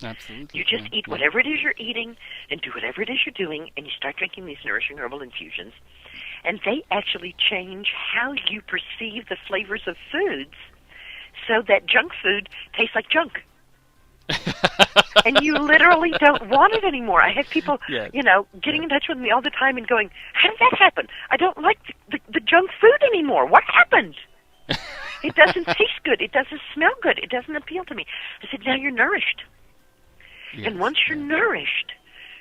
Absolutely. You just eat whatever it is you're eating and do whatever it is you're doing, and you start drinking these nourishing herbal infusions. And they actually change how you perceive the flavors of foods so that junk food tastes like junk. And you literally don't want it anymore. I have people, getting in touch with me all the time and going, how did that happen? I don't like the junk food anymore. What happened? It doesn't taste good. It doesn't smell good. It doesn't appeal to me. I said, now you're nourished. Yes. And once you're nourished,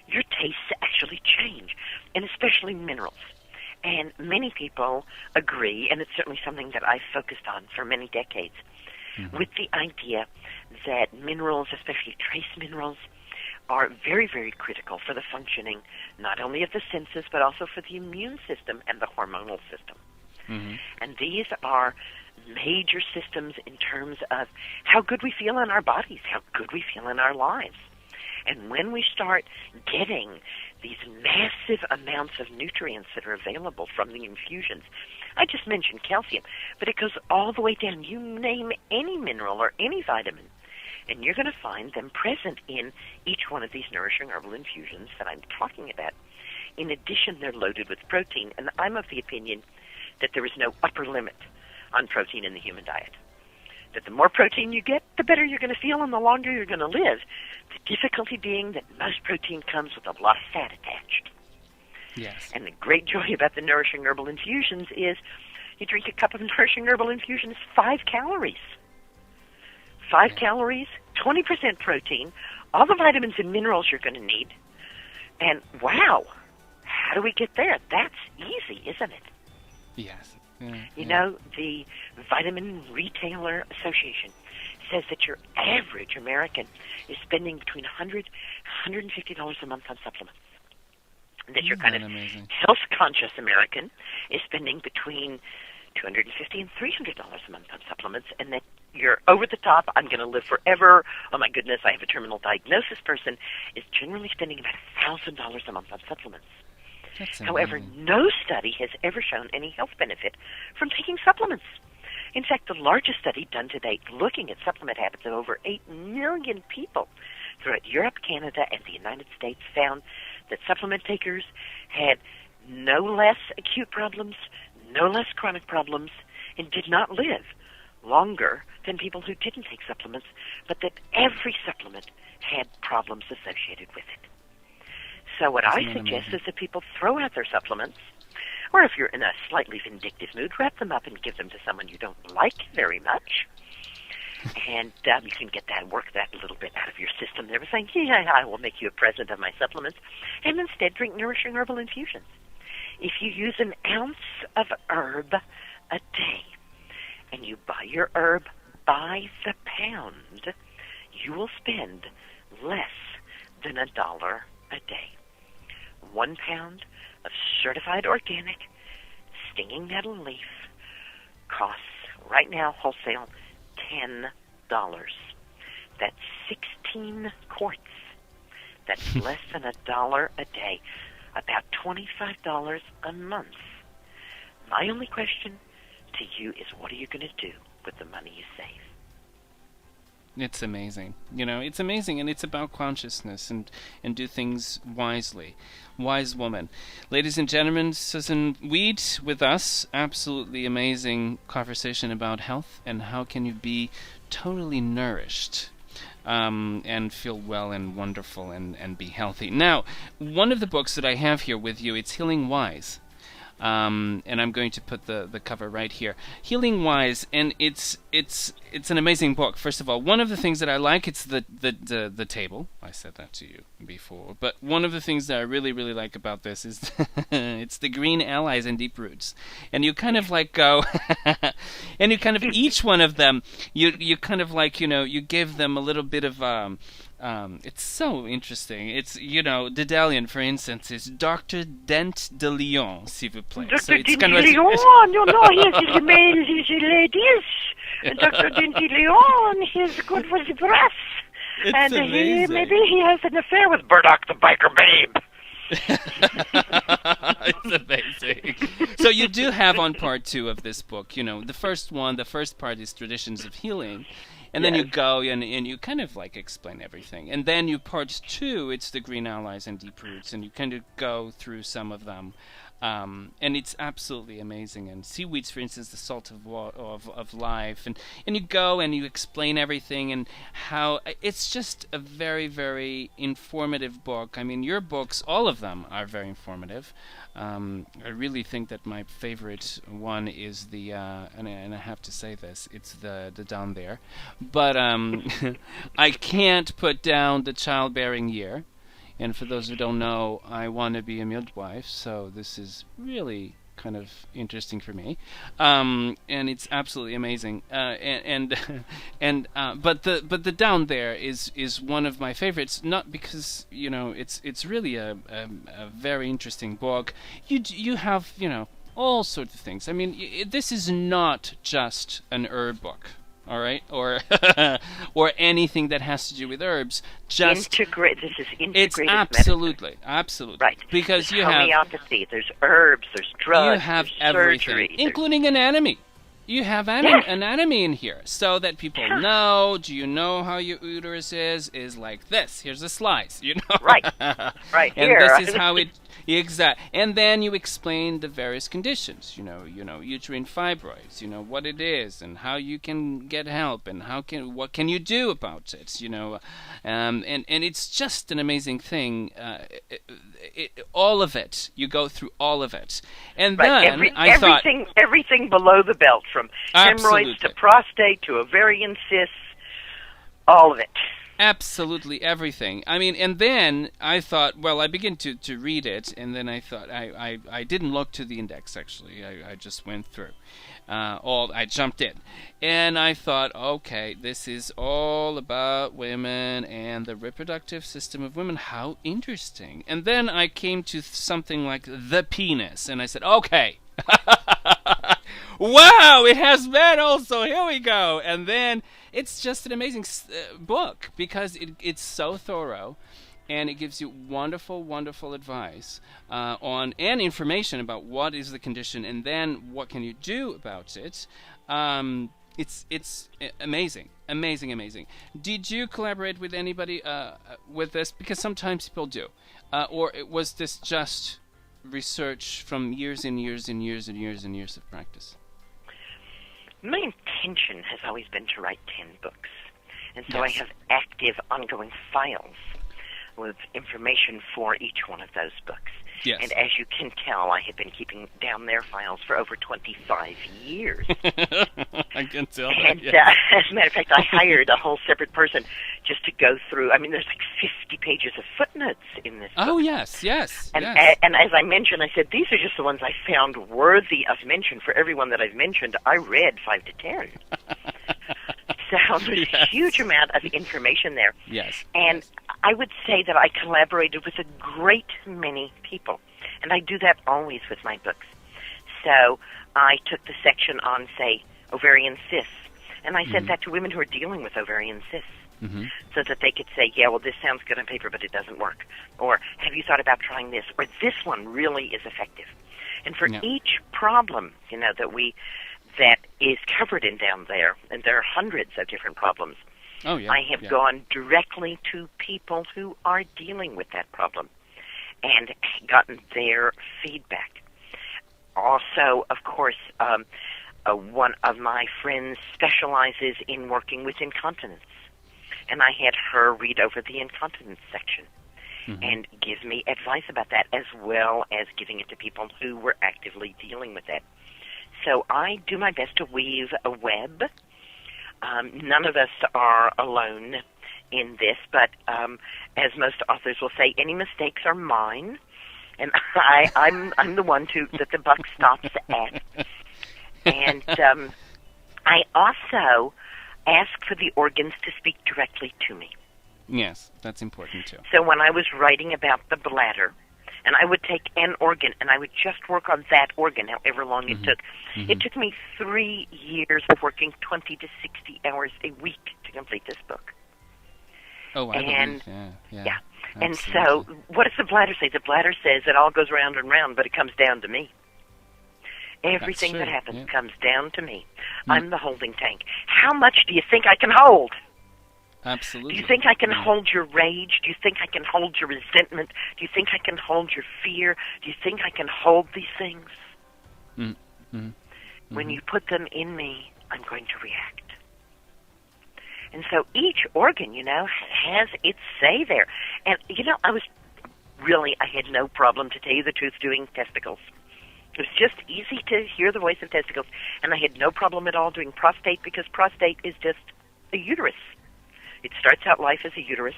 your tastes actually change, and especially minerals. And many people agree, and it's certainly something that I've focused on for many decades, with the idea that minerals, especially trace minerals, are very, very critical for the functioning not only of the senses, but also for the immune system and the hormonal system. And these are major systems in terms of how good we feel in our bodies, how good we feel in our lives. And when we start getting these massive amounts of nutrients that are available from the infusions, I just mentioned calcium, but it goes all the way down. You name any mineral or any vitamin, and you're going to find them present in each one of these nourishing herbal infusions that I'm talking about. In addition, they're loaded with protein, and I'm of the opinion that there is no upper limit on protein in the human diet. That the more protein you get, the better you're going to feel and the longer you're going to live. The difficulty being that most protein comes with a lot of fat attached. Yes. And the great joy about the nourishing herbal infusions is you drink a cup of nourishing herbal infusions, 5 calories. 5 calories, 20% protein, all the vitamins and minerals you're going to need. And wow, how do we get there? That's easy, isn't it? Yes. You know, the Vitamin Retailer Association says that your average American is spending between $100 and $150 a month on supplements. And that your kind of health-conscious American is spending between $250 and $300 a month on supplements, and that you're over-the-top, I'm going to live forever, oh my goodness, I have a terminal diagnosis person, is generally spending about $1,000 a month on supplements. However, no study has ever shown any health benefit from taking supplements. In fact, the largest study done to date looking at supplement habits of over 8 million people throughout Europe, Canada, and the United States found that supplement takers had no less acute problems, no less chronic problems, and did not live longer than people who didn't take supplements, but that every supplement had problems associated with it. So what I suggest is that people throw out their supplements, or if you're in a slightly vindictive mood, wrap them up and give them to someone you don't like very much. And you can get that, work that a little bit out of your system. They were saying, yeah, I will make you a present of my supplements, and instead drink nourishing herbal infusions. If you use an ounce of herb a day, and you buy your herb by the pound, you will spend less than $1 a day. 1 pound of certified organic stinging nettle leaf costs right now wholesale $10. That's 16 quarts. That's less than $1 a day, about $25 a month. My only question to you is, what are you going to do with the money you save? It's amazing. It's amazing, and it's about consciousness and do things wisely. Wise woman. Ladies and gentlemen, Susun Weed with us. Absolutely amazing conversation about health and how can you be totally nourished and feel well and wonderful and be healthy. Now, one of the books that I have here with you, it's Healing Wise. And I'm going to put the cover right here. Healing Wise, and it's an amazing book. First of all, one of the things that I like, it's the table. I said that to you before, but one of the things that I really like about this is it's the green allies and deep roots, and you kind of like go, and you kind of each one of them, you kind of like you give them a little bit of it's so interesting. It's, Dedalian, for instance, is Dr. Dent de Leon, s'il vous plaît. Dr. Dent de Leon, he's male, he's ladies. Dr. Dent de Leon, he's good for the breath. It's and amazing. Maybe he has an affair with Burdock the biker babe. It's amazing. So you do have on part 2 of this book, the first part is Traditions of Healing. And then you go and you kind of like explain everything. And then part 2, it's the green allies and deep roots, and you kind of go through some of them. And it's absolutely amazing. And seaweeds, for instance, the salt of life. And you go and you explain everything and how it's just a very, very informative book. I mean, your books, all of them are very informative. I really think that my favorite one is the, and I have to say this, it's the down there. But I can't put down the Childbearing Year. And for those who don't know, I want to be a midwife, so this is really kind of interesting for me, and it's absolutely amazing. But the down there is one of my favorites, not because it's really a very interesting book. You have all sorts of things. I mean, this is not just an herb book. All right, or anything that has to do with herbs. Just this is integrative. It's absolutely right. Because there's you have homeopathy, there's herbs, there's drugs, you have there's everything, surgery, including anatomy. You have anatomy in here, so that people know. Do you know how your uterus is like this? Here's a slice, Right and here. And this is how it. Exactly. And then you explain the various conditions, uterine fibroids, what it is and how you can get help and what can you do about it, and it's just an amazing thing. All of it, you go through all of it. And then everything below the belt, from hemorrhoids to prostate to ovarian cysts, all of it. Absolutely everything. I mean, and then I thought, well, I began to read it, and then I thought, I didn't look to the index, actually. I just went through. I jumped in. And I thought, okay, this is all about women and the reproductive system of women. How interesting. And then I came to something like the penis, and I said, okay. Wow, it has men also. Here we go. And then it's just an amazing book because it's so thorough, and it gives you wonderful, wonderful advice on and information about what is the condition, and then what can you do about it. It's amazing, amazing, amazing. Did you collaborate with anybody with this? Because sometimes people do, or was this just research from years and years and years and years and years of practice? My intention has always been to write 10 books. And so Yes. I have active, ongoing files with information for each one of those books. Yes. And as you can tell, I have been keeping down their files for over 25 years. I can tell that. And Yeah. as a matter of fact, I hired a whole separate person just to go through. I mean, there's like 50 pages of footnotes in this book. Oh, yes, yes, And, yes. and as I mentioned, I said, these are just the ones I found worthy of mention. For everyone that I've mentioned, I read 5 to 10. So there's a huge amount of information there. Yes. And I would say that I collaborated with a great many people. And I do that always with my books. So I took the section on, say, ovarian cysts, and I sent that to women who are dealing with ovarian cysts. So that they could say, yeah, well, this sounds good on paper, but it doesn't work. Or, have you thought about trying this? Or, this one really is effective. And for each problem, that is covered in down there, and there are hundreds of different problems, I have gone directly to people who are dealing with that problem and gotten their feedback. Also, of course, one of my friends specializes in working with incontinence. And I had her read over the incontinence section and give me advice about that, as well as giving it to people who were actively dealing with that. So I do my best to weave a web. None of us are alone in this, but as most authors will say, any mistakes are mine, and I'm the one that the buck stops at. And I also ask for the organs to speak directly to me. Yes, that's important too. So when I was writing about the bladder, and I would take an organ, and I would just work on that organ, however long it took. It took me 3 years of working 20 to 60 hours a week to complete this book. Oh, I believe. Yeah. And so, what does the bladder say? The bladder says it all goes round and round, but it comes down to me. Everything that happens comes down to me. I'm the holding tank. How much do you think I can hold? Absolutely. Do you think I can hold your rage? Do you think I can hold your resentment? Do you think I can hold your fear? Do you think I can hold these things? When you put them in me, I'm going to react. And so each organ, has its say there. And, I had no problem, to tell you the truth, doing testicles. It was just easy to hear the voice of testicles. And I had no problem at all doing prostate, because prostate is just a uterus. It starts out life as a uterus,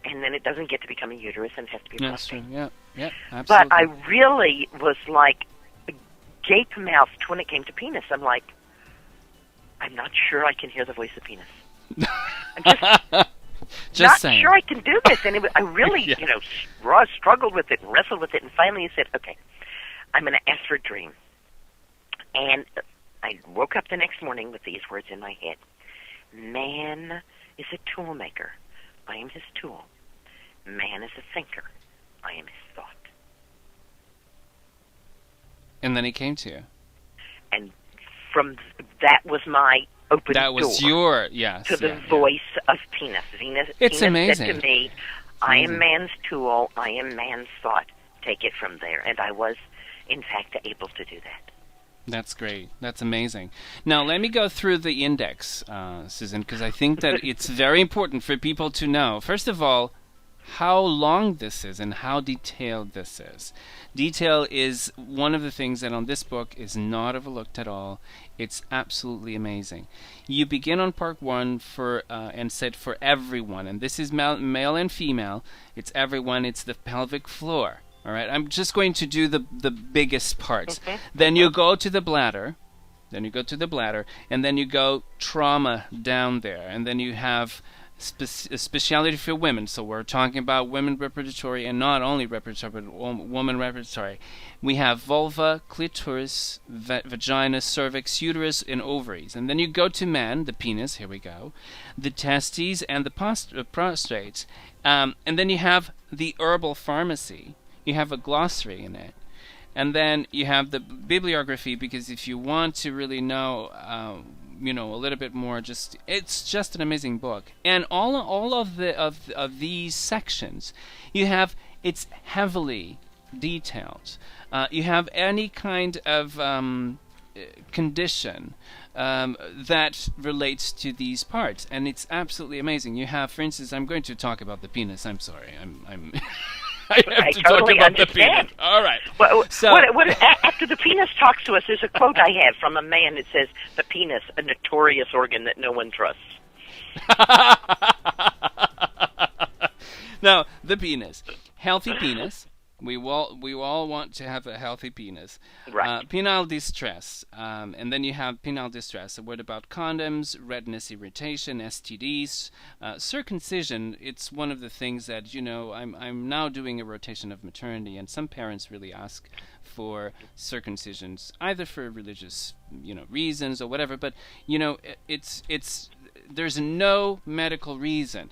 and then it doesn't get to become a uterus and has to be a prostate. Yeah, absolutely. But I really was like gape-mouthed when it came to penis. I'm like, I'm not sure I can hear the voice of penis. I'm just not sure I can do this. And I really, struggled with it, wrestled with it, and finally I said, okay, I'm going to ask for a dream. And I woke up the next morning with these words in my head. Man is a tool maker. I am his tool. Man is a thinker. I am his thought. And then he came to you. And that was my open door. That was your, yes. To the voice of penis. It's Penis amazing. said to me, I am man's tool. I am man's thought. Take it from there. And I was, in fact, able to do that. That's great. That's amazing. Now, let me go through the index, Susan, because I think that it's very important for people to know. First of all, how long this is and how detailed this is. Detail is one of the things that on this book is not overlooked at all. It's absolutely amazing. You begin on part 1 and said for everyone, and this is male and female. It's everyone. It's the pelvic floor. All right. I'm just going to do the biggest parts. Then you go to the bladder. And then you go trauma down there, and then you have speciality for women. So we're talking about women reproductory, and not only reproductory, but woman reproductory. We have vulva, clitoris, vagina, cervix, uterus, and ovaries. And then you go to men, the penis, here we go, the testes, and the prostate. And then you have the herbal pharmacy. You have a glossary in it. And then you have the bibliography, because if you want to really know, a little bit more, it's just an amazing book. And all of these sections, it's heavily detailed. You have any kind of condition that relates to these parts, and it's absolutely amazing. You have, for instance, I'm going to talk about the penis. I'm sorry, I'm I have to totally talk about understand. the penis. All right. Well, so, after the penis talks to us, there's a quote I have from a man that says, "The penis, a notorious organ that no one trusts." Now, the penis. Healthy penis. We all want to have a healthy penis. Right. Penile distress. And then you have penile distress. A word about condoms, redness, irritation, STDs, circumcision. It's one of the things that, I'm now doing a rotation of maternity, and some parents really ask for circumcisions, either for religious, reasons or whatever. But, there's no medical reason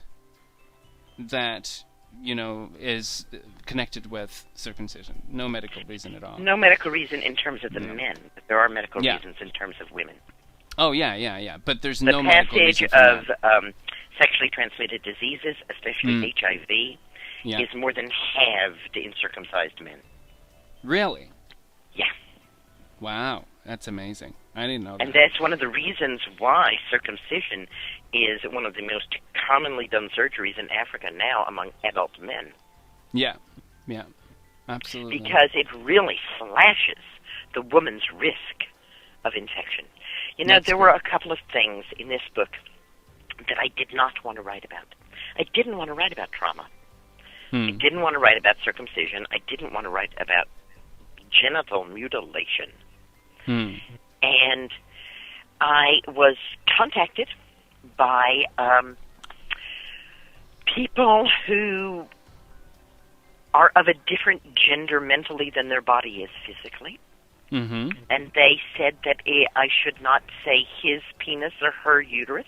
that is connected with circumcision. No medical reason at all. No medical reason in terms of the men, but there are medical reasons in terms of women. Oh, yeah. But there's no medical reason for The that. passage of sexually transmitted diseases, especially HIV, is more than halved in circumcised men. Really? Yeah. Wow, that's amazing. I didn't know that. And that's one of the reasons why circumcision is one of the most commonly done surgeries in Africa now among adult men. Yeah, absolutely. Because it really slashes the woman's risk of infection. There were a couple of things in this book that I did not want to write about. I didn't want to write about trauma. I didn't want to write about circumcision. I didn't want to write about genital mutilation. And I was contacted by people who are of a different gender mentally than their body is physically. And they said that I should not say his penis or her uterus.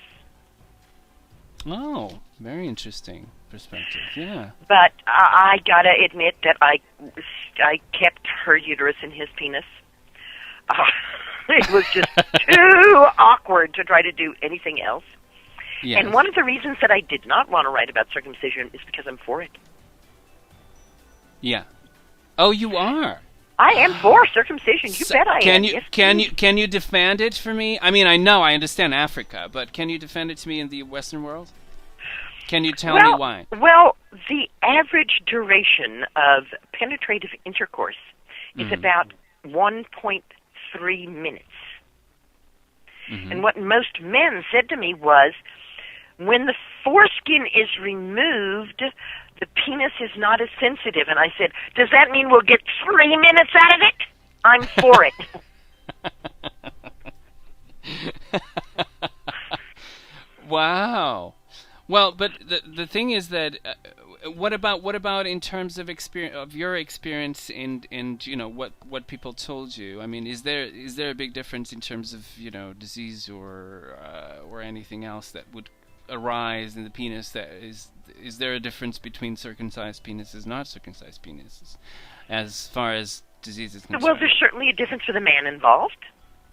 Oh, very interesting perspective, yeah. But I gotta admit that I kept her uterus in his penis. It was just too awkward to try to do anything else. Yes. And one of the reasons that I did not want to write about circumcision is because I'm for it. Yeah. Oh, you are? I am for circumcision. You bet I am. Yes, can you defend it for me? I mean, I understand Africa, but can you defend it to me in the Western world? Can you tell me why? Well, the average duration of penetrative intercourse is about 1.3 minutes. And what most men said to me was, when the foreskin is removed, the penis is not as sensitive. And I said, does that mean we'll get 3 minutes out of it? I'm for it. Wow. Well, but the thing is that what about in terms of your experience and what people told you? I mean, is there a big difference in terms of disease or anything else that would arise in the penis? That is there a difference between circumcised penises, not circumcised penises, as far as disease is concerned? Well, there's certainly a difference for the man involved.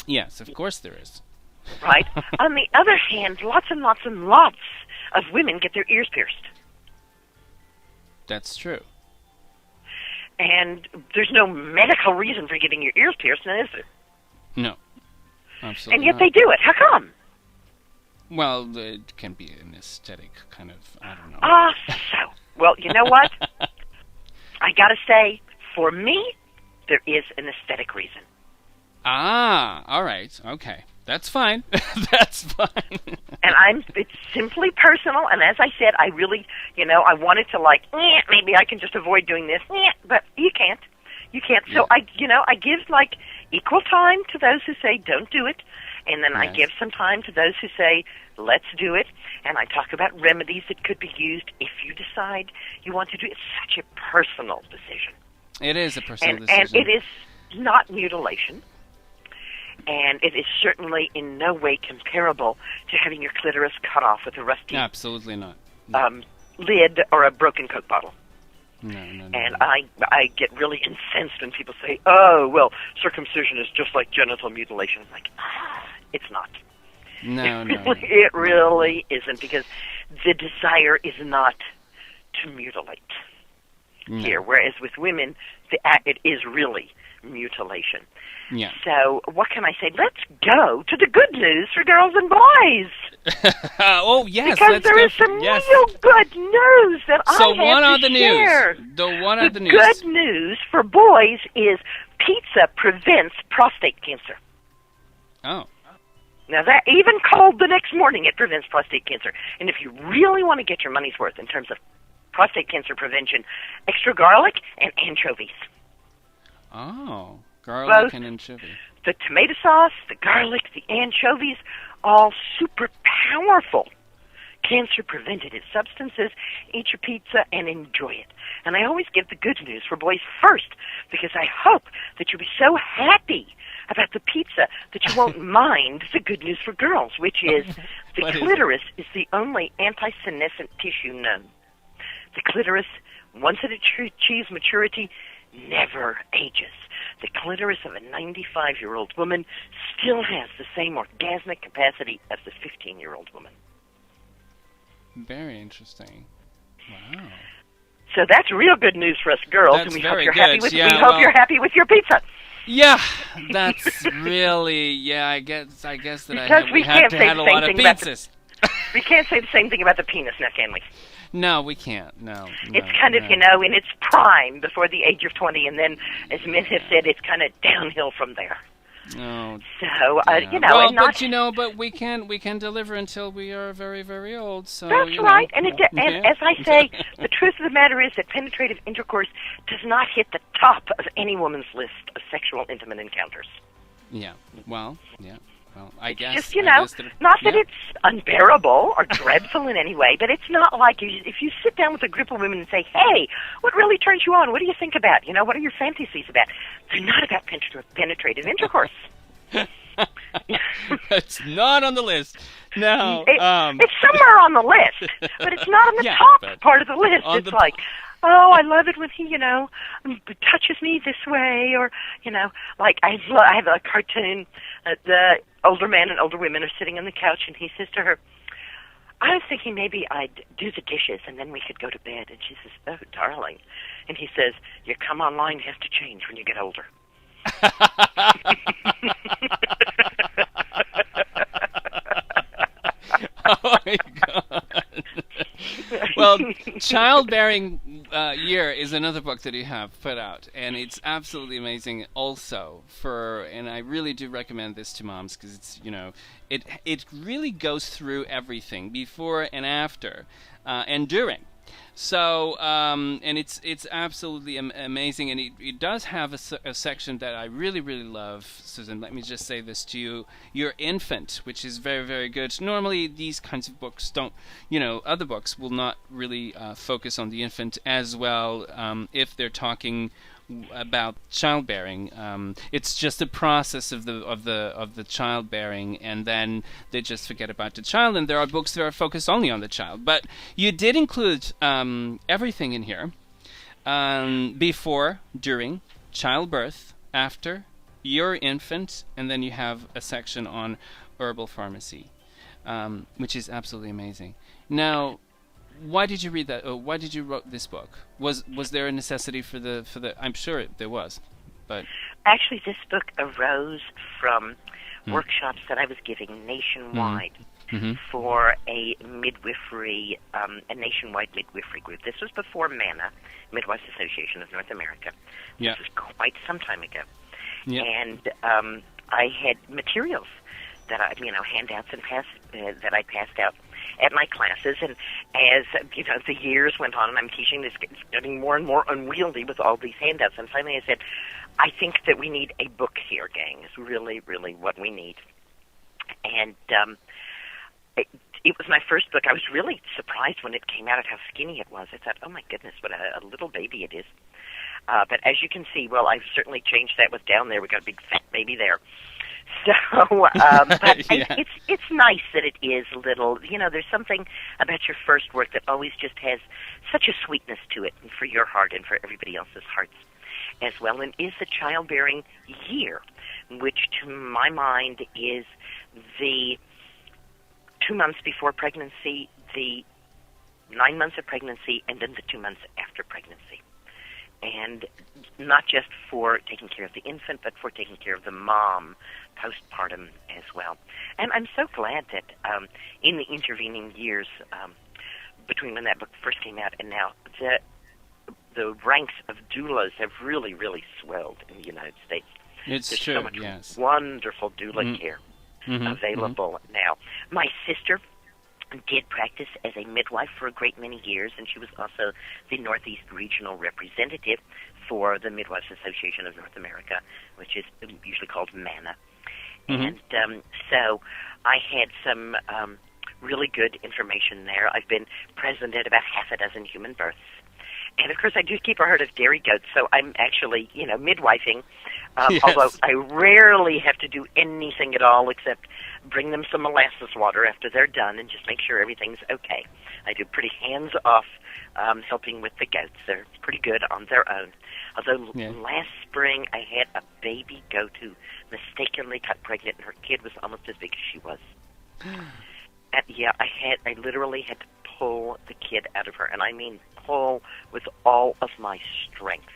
Yes, of course there is. Right. On the other hand, lots and lots and lots of women get their ears pierced. That's true. And there's no medical reason for getting your ears pierced, now is there? No, absolutely and yet not. they do it. How come? Well, it can be an aesthetic kind of, I don't know. Well, you know what? I got to say, for me, there is an aesthetic reason. Ah, all right. Okay. That's fine. That's fine. And it's simply personal, and as I said, I really, I wanted to maybe I can just avoid doing this, but you can't. You can't. So I give equal time to those who say don't do it, and then I give some time to those who say let's do it, and I talk about remedies that could be used if you decide you want to do it. It's such a personal decision. It is a personal decision. And it is not mutilation. And it is certainly in no way comparable to having your clitoris cut off with a rusty absolutely not. No. Lid or a broken Coke bottle. No. And I get really incensed when people say, oh, well, circumcision is just like genital mutilation. I'm like, it's not. No. It really isn't, because the desire is not to mutilate here, whereas with women, it is really mutilation. Yeah. So what can I say? Let's go to the good news for girls and boys. Oh, yes. Because there is some real good news that I have to share. The one on the news. The good news for boys is pizza prevents prostate cancer. Oh. Now, that even cold the next morning, it prevents prostate cancer. And if you really want to get your money's worth in terms of prostate cancer prevention, extra garlic and anchovies. Oh. Garlic and anchovy. The tomato sauce, the garlic, the anchovies, all super powerful cancer preventative substances. Eat your pizza and enjoy it. And I always give the good news for boys first, because I hope that you'll be so happy about the pizza that you won't mind the good news for girls, which is the clitoris is the only anti-senescent tissue known. The clitoris, once it achieves maturity, never ages. The clitoris of a 95-year-old woman still has the same orgasmic capacity as the 15-year-old woman. Very interesting. Wow. So that's real good news for us girls, and we hope you're happy with you're happy with your pizza. Yeah, that's really I guess that because we have had a lot of pizzas. We can't say the same thing about the penis now, can we? No, we can't. No. It's kind of, in its prime before the age of 20, and then, as men have said, it's kind of downhill from there. Oh. So, well, and not... but we can deliver until we are very, very old. So that's right. And as I say, the truth of the matter is that penetrative intercourse does not hit the top of any woman's list of sexual intimate encounters. Yeah. Well, yeah. Well, I guess. Just, not that it's unbearable or dreadful in any way, but it's not like if you sit down with a group of women and say, hey, what really turns you on? What do you think about? What are your fantasies about? They're not about penetrative intercourse. It's not on the list. No. It's somewhere on the list, but it's not on the top part of the list. It's like, oh, I love it when he, touches me this way, or, like I have a cartoon. The older man and older women are sitting on the couch, and he says to her, I was thinking maybe I'd do the dishes, and then we could go to bed. And she says, oh, darling. And he says, your come online has to change when you get older. Oh, my God. Well, Childbearing Year is another book that you have put out, and it's absolutely amazing also and I really do recommend this to moms, because it's, it really goes through everything before and after and during. So, and it's absolutely amazing, and it does have a section that I really, really love, Susan. Let me just say this to you. Your infant, which is very, very good. Normally, these kinds of books don't, other books will not really focus on the infant as well if they're talking about childbearing. It's just the process of the childbearing, and then they just forget about the child. And there are books that are focused only on the child. But you did include everything in here: before, during, childbirth, after, your infant, and then you have a section on herbal pharmacy, which is absolutely amazing. Now, why did you read that? Why did you write this book? Was there a necessity for the? I'm sure there was, but actually, this book arose from workshops that I was giving nationwide for a midwifery, a nationwide midwifery group. This was before MANA, Midwives Association of North America. Yeah. This was quite some time ago. Yeah. And I had materials that I, handouts and that I passed out at my classes. And as, the years went on and I'm teaching this, it's getting more and more unwieldy with all these handouts. And finally I said, I think that we need a book here, gang. It's really, really what we need. And it was my first book. I was really surprised when it came out at how skinny it was. I thought, oh my goodness, what a little baby it is. But as you can see, well, I've certainly changed that with down there. We got a big fat baby there. So, but Yeah. it's nice that it is little. There's something about your first work that always just has such a sweetness to it, and for your heart and for everybody else's hearts as well. And is the Childbearing Year, which to my mind is the 2 months before pregnancy, the 9 months of pregnancy, and then the 2 months after pregnancy. And not just for taking care of the infant, but for taking care of the mom postpartum as well. And I'm so glad that in the intervening years, between when that book first came out and now, the ranks of doulas have really, really swelled in the United States. It's There's true, so much yes. wonderful doula care available now. My sister did practice as a midwife for a great many years, and she was also the Northeast Regional Representative for the Midwives Association of North America, which is usually called MANA. And so I had some really good information there. I've been present at about half a dozen human births. And, of course, I do keep a herd of dairy goats, so I'm actually, midwifing, Yes. although I rarely have to do anything at all except bring them some molasses water after they're done and just make sure everything's okay. I do pretty hands-off helping with the goats. They're pretty good on their own. Although last spring I had a baby goat who mistakenly got pregnant, and her kid was almost as big as she was. I literally had to pull the kid out of her, and I mean pull with all of my strength.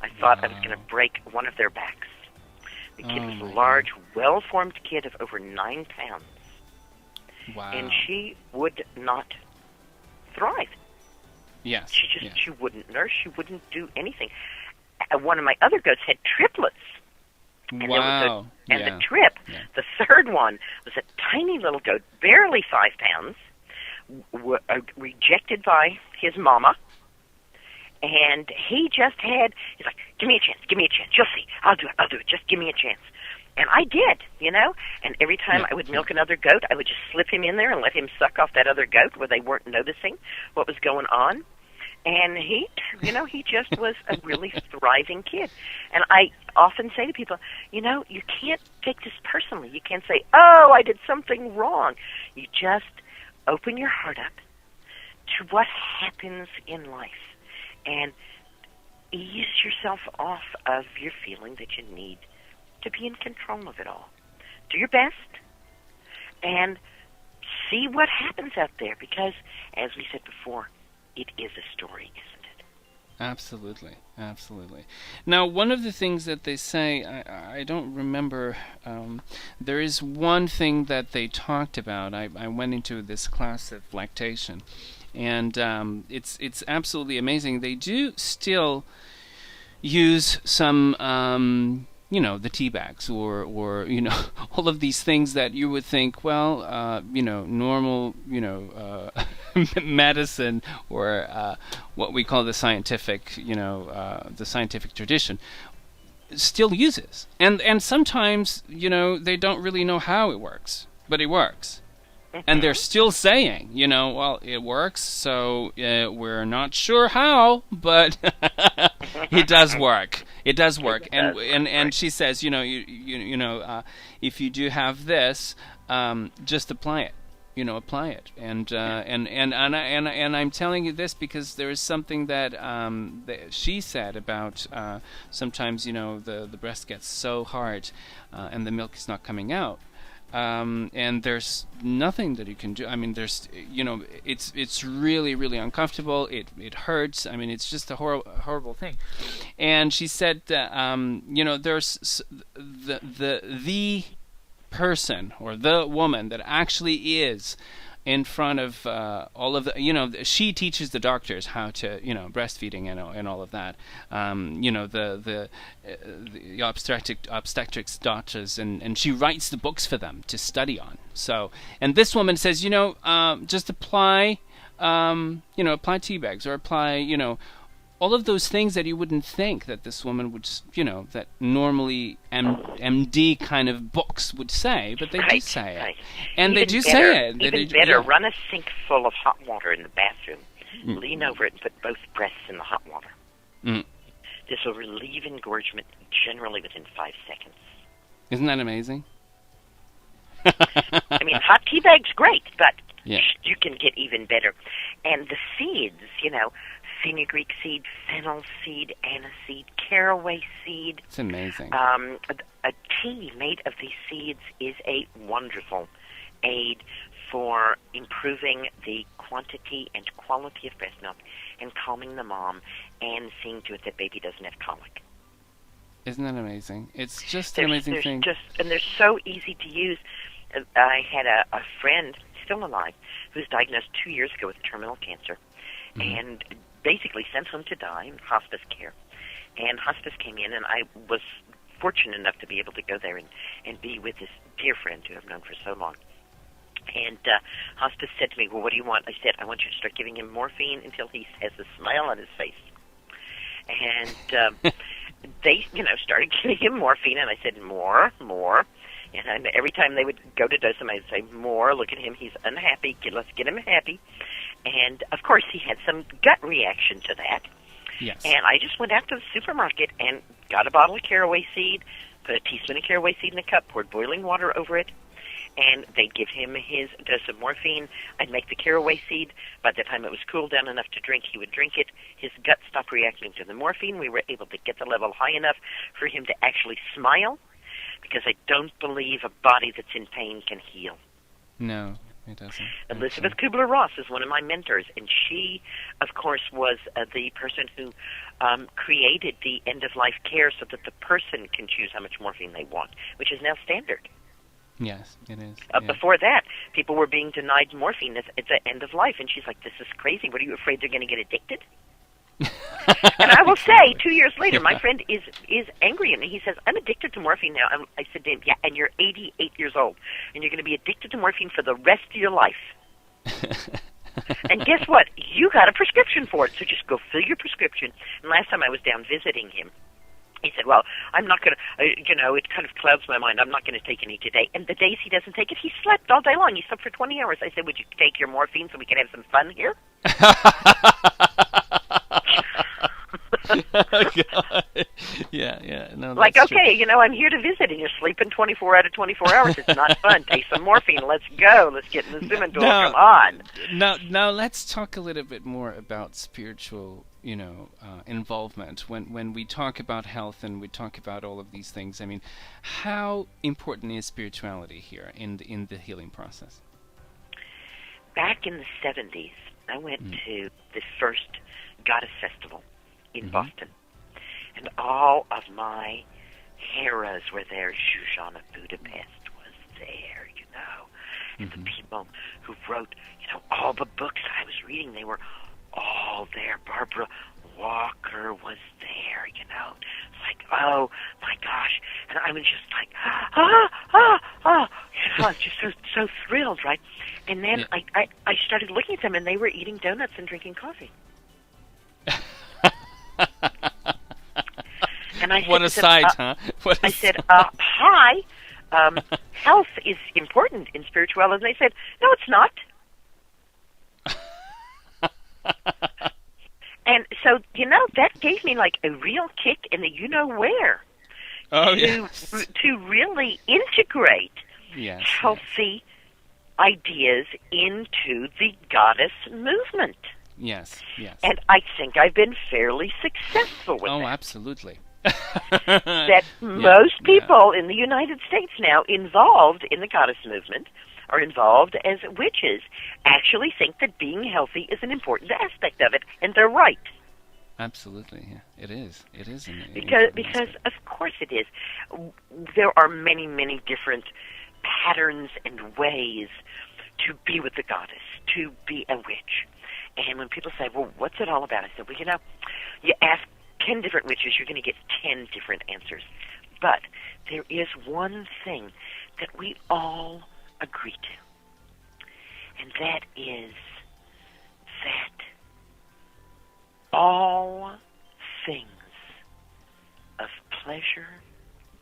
I thought I was going to break one of their backs. The kid was a large, well-formed kid of over 9 pounds. Wow. And she would not thrive. Yes. She wouldn't nurse. She wouldn't do anything. One of my other goats had triplets. And Wow. The trip, the third one, was a tiny little goat, barely 5 pounds, rejected by his mama. And he's like, give me a chance, you'll see, I'll do it, just give me a chance. And I did, and every time I would milk another goat, I would just slip him in there and let him suck off that other goat where they weren't noticing what was going on. And he just was a really thriving kid. And I often say to people, you can't take this personally. You can't say, oh, I did something wrong. You just open your heart up to what happens in life and ease yourself off of your feeling that you need to be in control of it all. Do your best and see what happens out there, because, as we said before, it is a story, isn't it? Absolutely, absolutely. Now, one of the things that they say, I don't remember, there is one thing that they talked about. I went into this class of lactation, and it's absolutely amazing. They do still use some the tea bags or all of these things that you would think, well, normal, medicine or what we call the scientific tradition still uses. And sometimes, they don't really know how it works, but it works. And they're still saying, well, it works, so we're not sure how, but it does work. It does work. And she says, if you do have this, just apply it. Apply it. And I'm telling you this because there is something that she said about sometimes the breast gets so hard and the milk is not coming out. And there's nothing that you can do. I mean, there's, it's really, really uncomfortable. It hurts. I mean, it's just a horrible thing. And she said that, there's the person or the woman that actually is in front of all of the, she teaches the doctors how to, breastfeeding and all of that. The obstetrics doctors, and she writes the books for them to study on. So, and this woman says, just apply, apply tea bags, or apply, all of those things that you wouldn't think that this woman would, that normally MD kind of books would say, but they do say it. And even they do better, say it. Even better, run a sink full of hot water in the bathroom, lean over it, and put both breasts in the hot water. This will relieve engorgement generally within 5 seconds. Isn't that amazing? I mean, hot tea bag's great, but you can get even better. And the seeds, fenugreek seed, fennel seed, aniseed, caraway seed. It's amazing. A tea made of these seeds is a wonderful aid for improving the quantity and quality of breast milk and calming the mom and seeing to it that baby doesn't have colic. Isn't that amazing? It's just an amazing thing. And they're so easy to use. I had a friend, still alive, who was diagnosed 2 years ago with terminal cancer, and basically sent home to die in hospice care. And hospice came in, and I was fortunate enough to be able to go there and be with this dear friend who I've known for so long. And hospice said to me, well, what do you want? I said, I want you to start giving him morphine until he has a smile on his face. And they, started giving him morphine, and I said, more. And every time they would go to dose him, I'd say, more, look at him, he's unhappy, let's get him happy. And, of course, he had some gut reaction to that. Yes. And I just went out to the supermarket and got a bottle of caraway seed, put a teaspoon of caraway seed in a cup, poured boiling water over it, and they'd give him his dose of morphine. I'd make the caraway seed. By the time it was cooled down enough to drink, he would drink it. His gut stopped reacting to the morphine. We were able to get the level high enough for him to actually smile, because I don't believe a body that's in pain can heal. No, it doesn't. Elizabeth Kubler-Ross is one of my mentors, and she, of course, was the person who created the end-of-life care so that the person can choose how much morphine they want, which is now standard. Yes, it is. Before that, people were being denied morphine at the end of life, and she's like, this is crazy. What, are you afraid they're going to get addicted? And I will say, 2 years later, my friend is angry at me. He says, I'm addicted to morphine now. I said to him, yeah, and you're 88 years old, and you're going to be addicted to morphine for the rest of your life. And guess what? You got a prescription for it, so just go fill your prescription. And last time I was down visiting him, he said, well, I'm not going to, it kind of clouds my mind. I'm not going to take any today. And the days he doesn't take it, he slept all day long. He slept for 20 hours. I said, would you take your morphine so we can have some fun here? God. Yeah. No, like, okay, true. I'm here to visit, and you're sleeping 24 out of 24 hours. It's not fun. Take some morphine. Let's go. Let's get in the swimming pool. Come on. Now let's talk a little bit more about spiritual, involvement. When we talk about health and we talk about all of these things, I mean, how important is spirituality here in the healing process? Back in the 70s, I went to the first Goddess Festival in Boston, and all of my heroes were there. Zsuzsa of Budapest was there, and the people who wrote, all the books I was reading, they were all there. Barbara Walker was there, It's like, oh my gosh. And I was just like, I was just so thrilled, right? And then I started looking at them, and they were eating donuts and drinking coffee. And I what said, a sight, huh? I said, hi, health is important in spirituality. And they said, no, it's not. And so, that gave me like a real kick in the you-know-where to really integrate healthy ideas into the goddess movement. Yes. And I think I've been fairly successful with that. Oh, absolutely. That most people in the United States now involved in the goddess movement or involved as witches actually think that being healthy is an important aspect of it, and they're right. Absolutely, yeah. It is. Because of course it is. There are many, many different patterns and ways to be with the goddess, to be a witch. And when people say, well, what's it all about? I said, well, you ask 10 different witches, you're going to get 10 different answers. But there is one thing that we all agree to, and that is that all things of pleasure,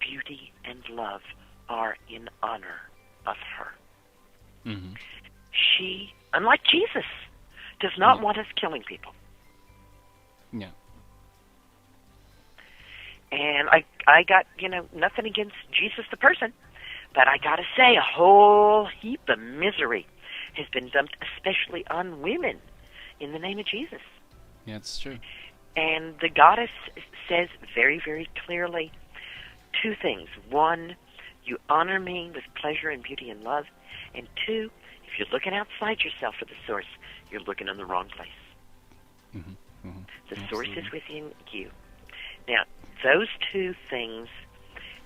beauty, and love are in honor of her. Mm-hmm. She, unlike Jesus, does not want us killing people. Yeah. And I got, nothing against Jesus the person, but I got to say, a whole heap of misery has been dumped, especially on women, in the name of Jesus. Yeah, it's true. And the goddess says very, very clearly two things. One, you honor me with pleasure and beauty and love. And two, if you're looking outside yourself for the source, you're looking in the wrong place. Mm-hmm. Mm-hmm. The Absolutely. source is within you. Now, those two things,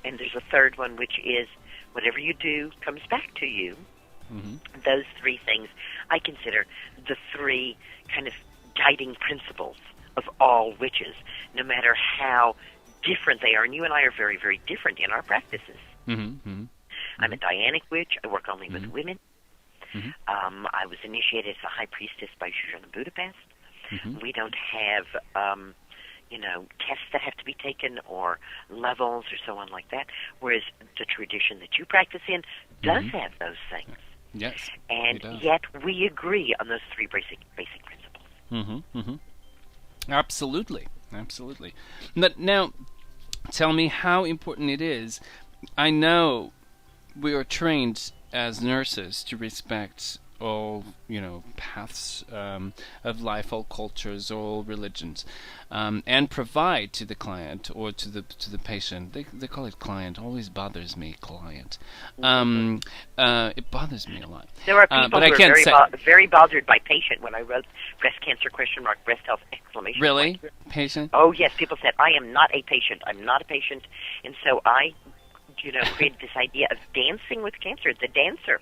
and there's a third one, which is whatever you do comes back to you. Mm-hmm. Those three things I consider the three kind of guiding principles of all witches, no matter how different they are. And you and I are very, very different in our practices. Mm-hmm. Mm-hmm. I'm a Dianic witch. I work only with women. Mm-hmm. I was initiated as a high priestess by Susun in Budapest. Mm-hmm. We don't have, tests that have to be taken or levels or so on like that, whereas the tradition that you practice in does have those things. Yes. And yet we agree on those three basic principles. Mm-hmm. Mm-hmm. Absolutely. Absolutely. But now, tell me how important it is. I know we are trained as nurses to respect all, paths of life, all cultures, all religions, and provide to the client or to the patient. They call it client. Always bothers me, client. It bothers me a lot. There are people but who are very bothered by patient. When I wrote breast cancer ? Breast health ! Really? Patient? Oh yes, people said I am not a patient. I'm not a patient, and so I, created this idea of dancing with cancer. The dancer.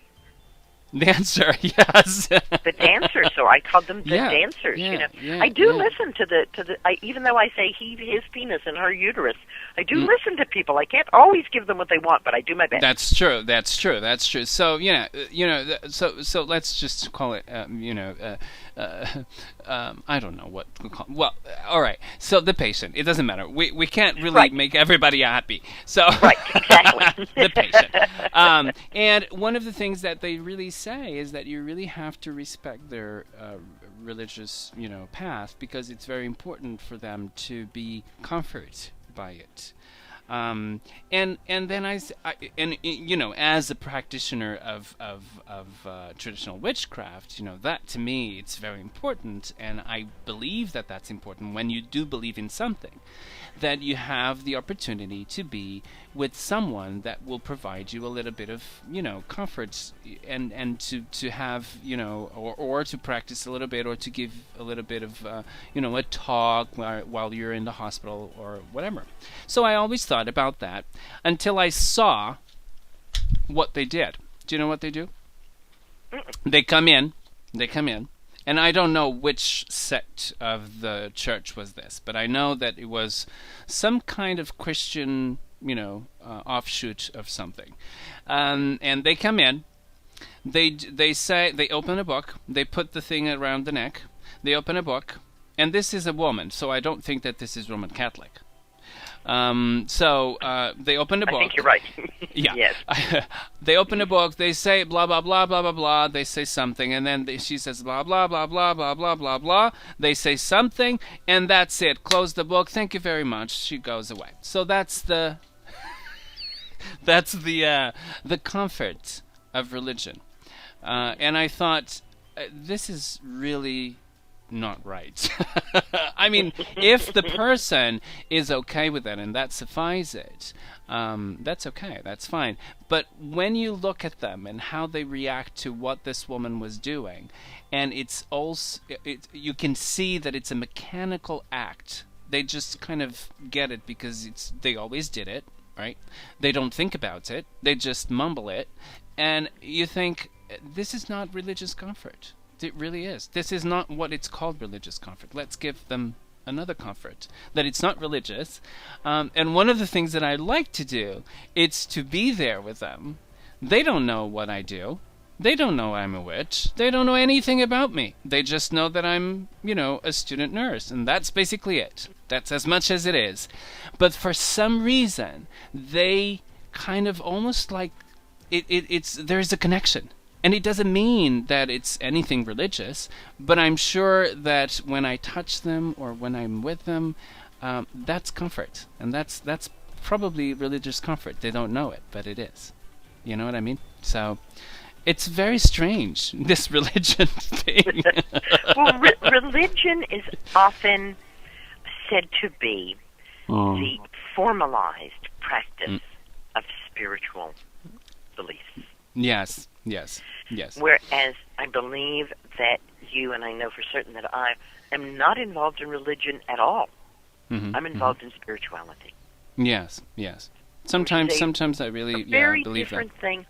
Dancer, yes. The dancers, so I called them the dancers. I do listen to the. Even though I say he, his penis, and her uterus, I do listen to people. I can't always give them what they want, but I do my best. That's true. So so let's just call it. I don't know what to call. Well, all right. So the patient. It doesn't matter. We can't really make everybody happy. So right, exactly. The patient. And one of the things that they really say is that you really have to respect their religious, path, because it's very important for them to be comforted by it. And then as a practitioner of traditional witchcraft, that to me it's very important, and I believe that that's important. When you do believe in something, that you have the opportunity to be with someone that will provide you a little bit of comfort, and to have or to practice a little bit, or to give a little bit of a talk while you're in the hospital or whatever. So I always thought about that until I saw what they did. Do you know what they do? They come in, and I don't know which sect of the church was this, but I know that it was some kind of Christian, offshoot of something. And they come in, they say, they open a book, they put the thing around the neck, they open a book, and this is a woman, so I don't think that this is Roman Catholic. So they open the book. I think you're right. Yeah. Yes. They open the book. They say blah blah blah blah blah blah. They say something, and then she says blah blah blah blah blah blah blah blah. They say something, and that's it. Close the book. Thank you very much. She goes away. So that's the comfort of religion. And I thought, this is really not right. I mean, if the person is okay with it and that suffices, that's okay, that's fine. But when you look at them and how they react to what this woman was doing, and it's also, you can see that it's a mechanical act. They just kind of get it because they always did it, right? They don't think about it. They just mumble it. And you think, this is not religious comfort. It really is. This is not what it's called, religious comfort. Let's give them another comfort, that it's not religious. And one of the things that I like to do, it's to be there with them. They don't know what I do. They don't know I'm a witch. They don't know anything about me. They just know that I'm, a student nurse, and that's basically it. That's as much as it is. But for some reason, they kind of almost like there's a connection. And it doesn't mean that it's anything religious, but I'm sure that when I touch them or when I'm with them, that's comfort. And that's probably religious comfort. They don't know it, but it is. You know what I mean? So it's very strange, this religion thing. Well, religion is often said to be the formalized practice of spiritual beliefs. Yes. Whereas I believe that you, and I know for certain that I am not involved in religion at all. Mm-hmm, I'm involved in spirituality. Yes. Sometimes I really very believe different that. thing.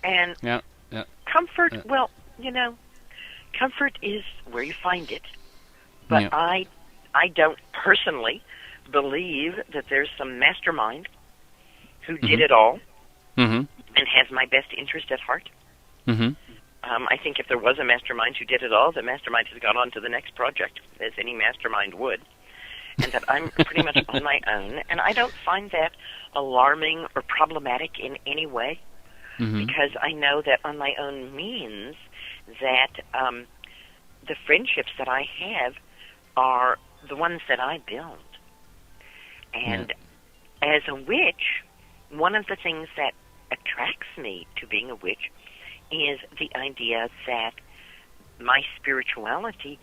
And Yeah. comfort, well, comfort is where you find it. But I don't personally believe that there's some mastermind who did it all and has my best interest at heart. I think if there was a mastermind who did it all, the mastermind has gone on to the next project, as any mastermind would. And that I'm pretty much on my own. And I don't find that alarming or problematic in any way, because I know that on my own means that the friendships that I have are the ones that I build. And as a witch, one of the things that attracts me to being a witch is the idea that my spirituality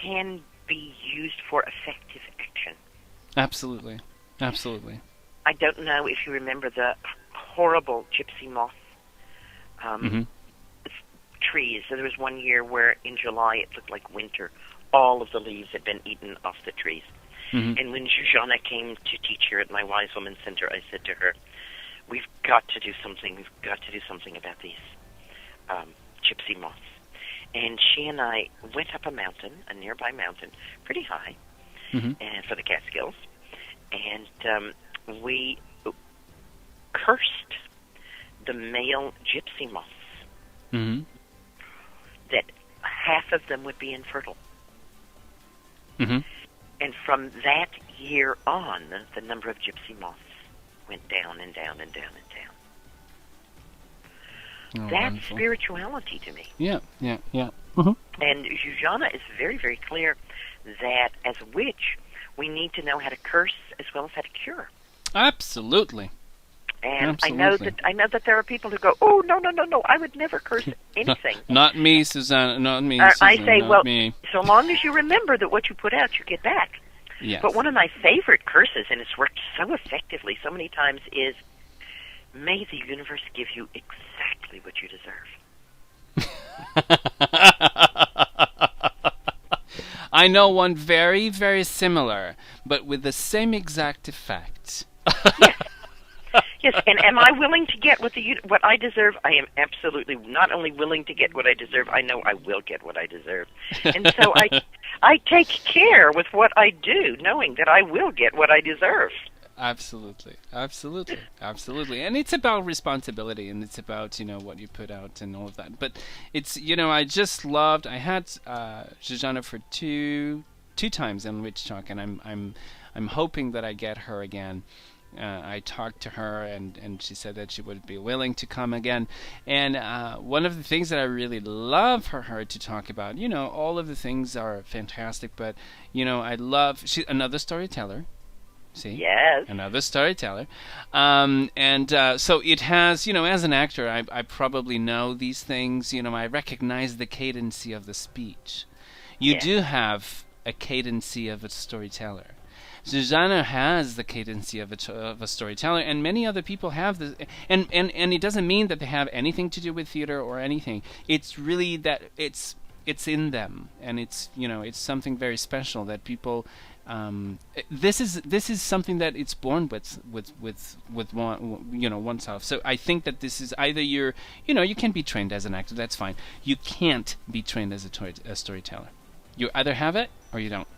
can be used for effective action. Absolutely. I don't know if you remember the horrible gypsy moth trees. So there was one year where in July it looked like winter. All of the leaves had been eaten off the trees. And when Shoshana came to teach here at my Wise Woman Center, I said to her, we've got to do something. We've got to do something about these gypsy moths. And she and I went up a nearby mountain, pretty high, for the Catskills, and we cursed the male gypsy moths that half of them would be infertile. And from that year on, the number of gypsy moths went down and down and down and down. Oh, That's wonderful. spirituality to me. Yeah. And Shoshana is very, very clear that as a witch, we need to know how to curse as well as how to cure. Absolutely. And I know that there are people who go, oh, no, I would never curse anything. Not me, Susanna. Not me. I Susan, say, not well, me. so long as you remember that what you put out, you get back. Yes. But one of my favorite curses, and it's worked so effectively so many times, is, may the universe give you exactly what you deserve. I know one very, very similar, but with the same exact effect. Yes, and am I willing to get what I deserve? I am absolutely not only willing to get what I deserve, I know I will get what I deserve. And so I take care with what I do, knowing that I will get what I deserve. Absolutely. And it's about responsibility, and it's about, what you put out and all of that. But it's, I just loved, I had Shoshana for two times on Witch Talk, and I'm hoping that I get her again. I talked to her, and she said that she would be willing to come again. And one of the things that I really love for her to talk about, all of the things are fantastic, but, I love, she's another storyteller. See? Yes. Another storyteller. So it has, as an actor, I probably know these things. I recognize the cadency of the speech. You do have a cadency of a storyteller. Susanna has the cadency of a storyteller, and many other people have this. And it doesn't mean that they have anything to do with theater or anything. It's really that it's in them, and it's it's something very special that people This is something that it's born with one, oneself. So I think that this is either you can be trained as an actor, that's fine. You can't be trained as a storyteller. You either have it or you don't.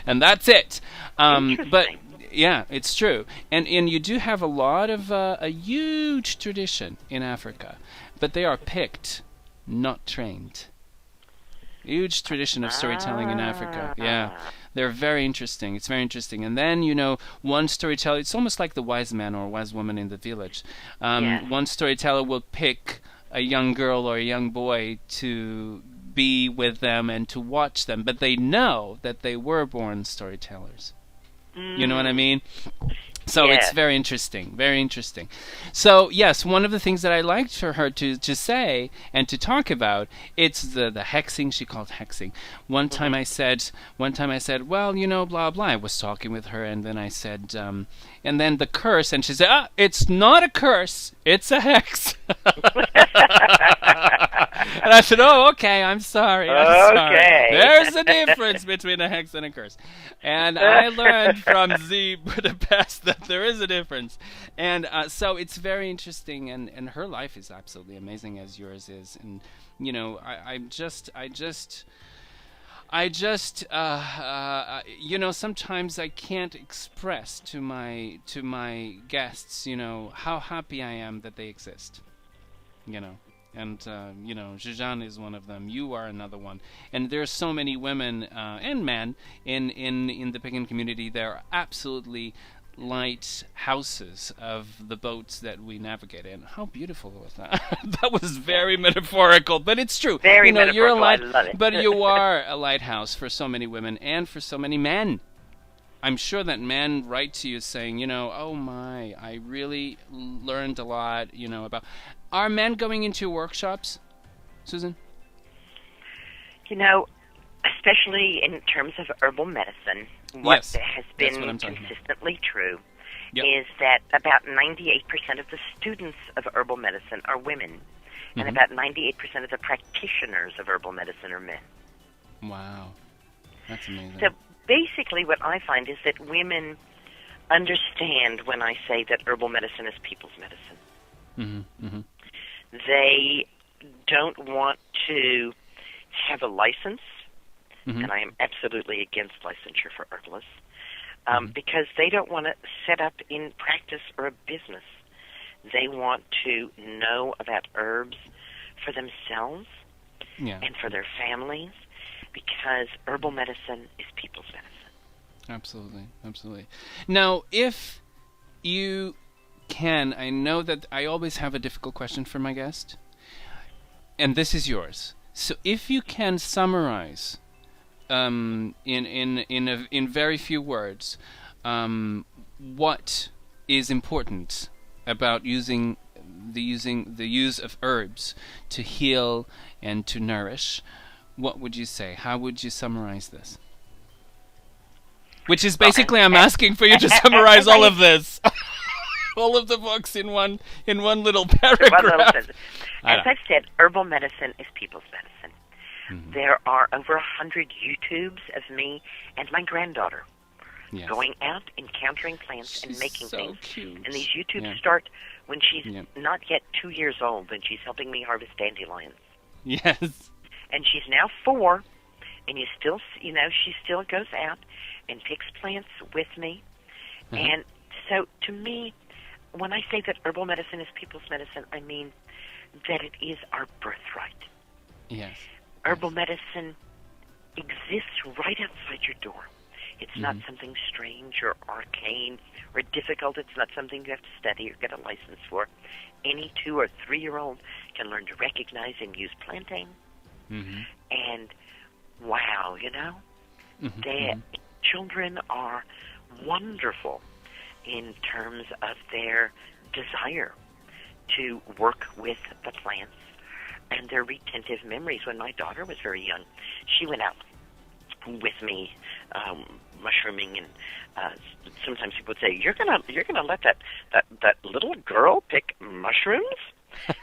And that's it. But yeah, it's true. And you do have a lot of a huge tradition in Africa, but they are picked, not trained. Huge tradition of storytelling in Africa. Yeah. They're very interesting. It's very interesting. And then, one storyteller, it's almost like the wise man or wise woman in the village. One storyteller will pick a young girl or a young boy to be with them and to watch them, but they know that they were born storytellers. You know what I mean? So it's very interesting, very interesting. So yes, one of the things that I liked for her to say and to talk about, it's the hexing. She called hexing. One time I said, well, blah blah. I was talking with her, and then I said, and then the curse, and she said, it's not a curse, it's a hex. And I said, oh, okay, I'm sorry. Sorry. There's a difference between a hex and a curse. And I learned from Budapest that there is a difference. And so it's very interesting, and her life is absolutely amazing as yours is. And, sometimes I can't express to my guests, how happy I am that they exist, And, Zhejian is one of them. You are another one. And there's so many women and men in the pagan community. They're absolutely lighthouses of the boats that we navigate in. How beautiful was that? That was very metaphorical, but it's true. Very metaphorical. You're a light, I love it. But you are a lighthouse for so many women and for so many men. I'm sure that men write to you saying, oh my, I really learned a lot, about... Are men going into workshops, Susan? Especially in terms of herbal medicine, what has been consistently true is that about 98% of the students of herbal medicine are women, and about 98% of the practitioners of herbal medicine are men. Wow. That's amazing. So basically what I find is that women understand when I say that herbal medicine is people's medicine. They don't want to have a license, and I am absolutely against licensure for herbalists, because they don't want to set up in practice or a business. They want to know about herbs for themselves and for their families, because herbal medicine is people's medicine. Absolutely, absolutely. Now, if you can, I know that I always have a difficult question for my guest, and this is yours. So, if you can summarize, in very few words, what is important about the use of herbs to heal and to nourish, what would you say? How would you summarize this? Which is basically, I'm asking for you to summarize all of this. All of the books in one little paragraph. As I've said, herbal medicine is people's medicine. There are over 100 YouTubes of me and my granddaughter going out, encountering plants, and making things. Cute. And these YouTubes start when she's not yet 2 years old, and she's helping me harvest dandelions. Yes. And she's now 4, and she still goes out and picks plants with me. And so, to me, when I say that herbal medicine is people's medicine, I mean that it is our birthright. Yes. Herbal medicine exists right outside your door. It's not something strange or arcane or difficult. It's not something you have to study or get a license for. Any 2 or 3-year-old can learn to recognize and use plantain. And wow, their children are wonderful in terms of their desire to work with the plants and their retentive memories. When my daughter was very young, she went out with me mushrooming, and sometimes people would say, "You're gonna let that little girl pick mushrooms?"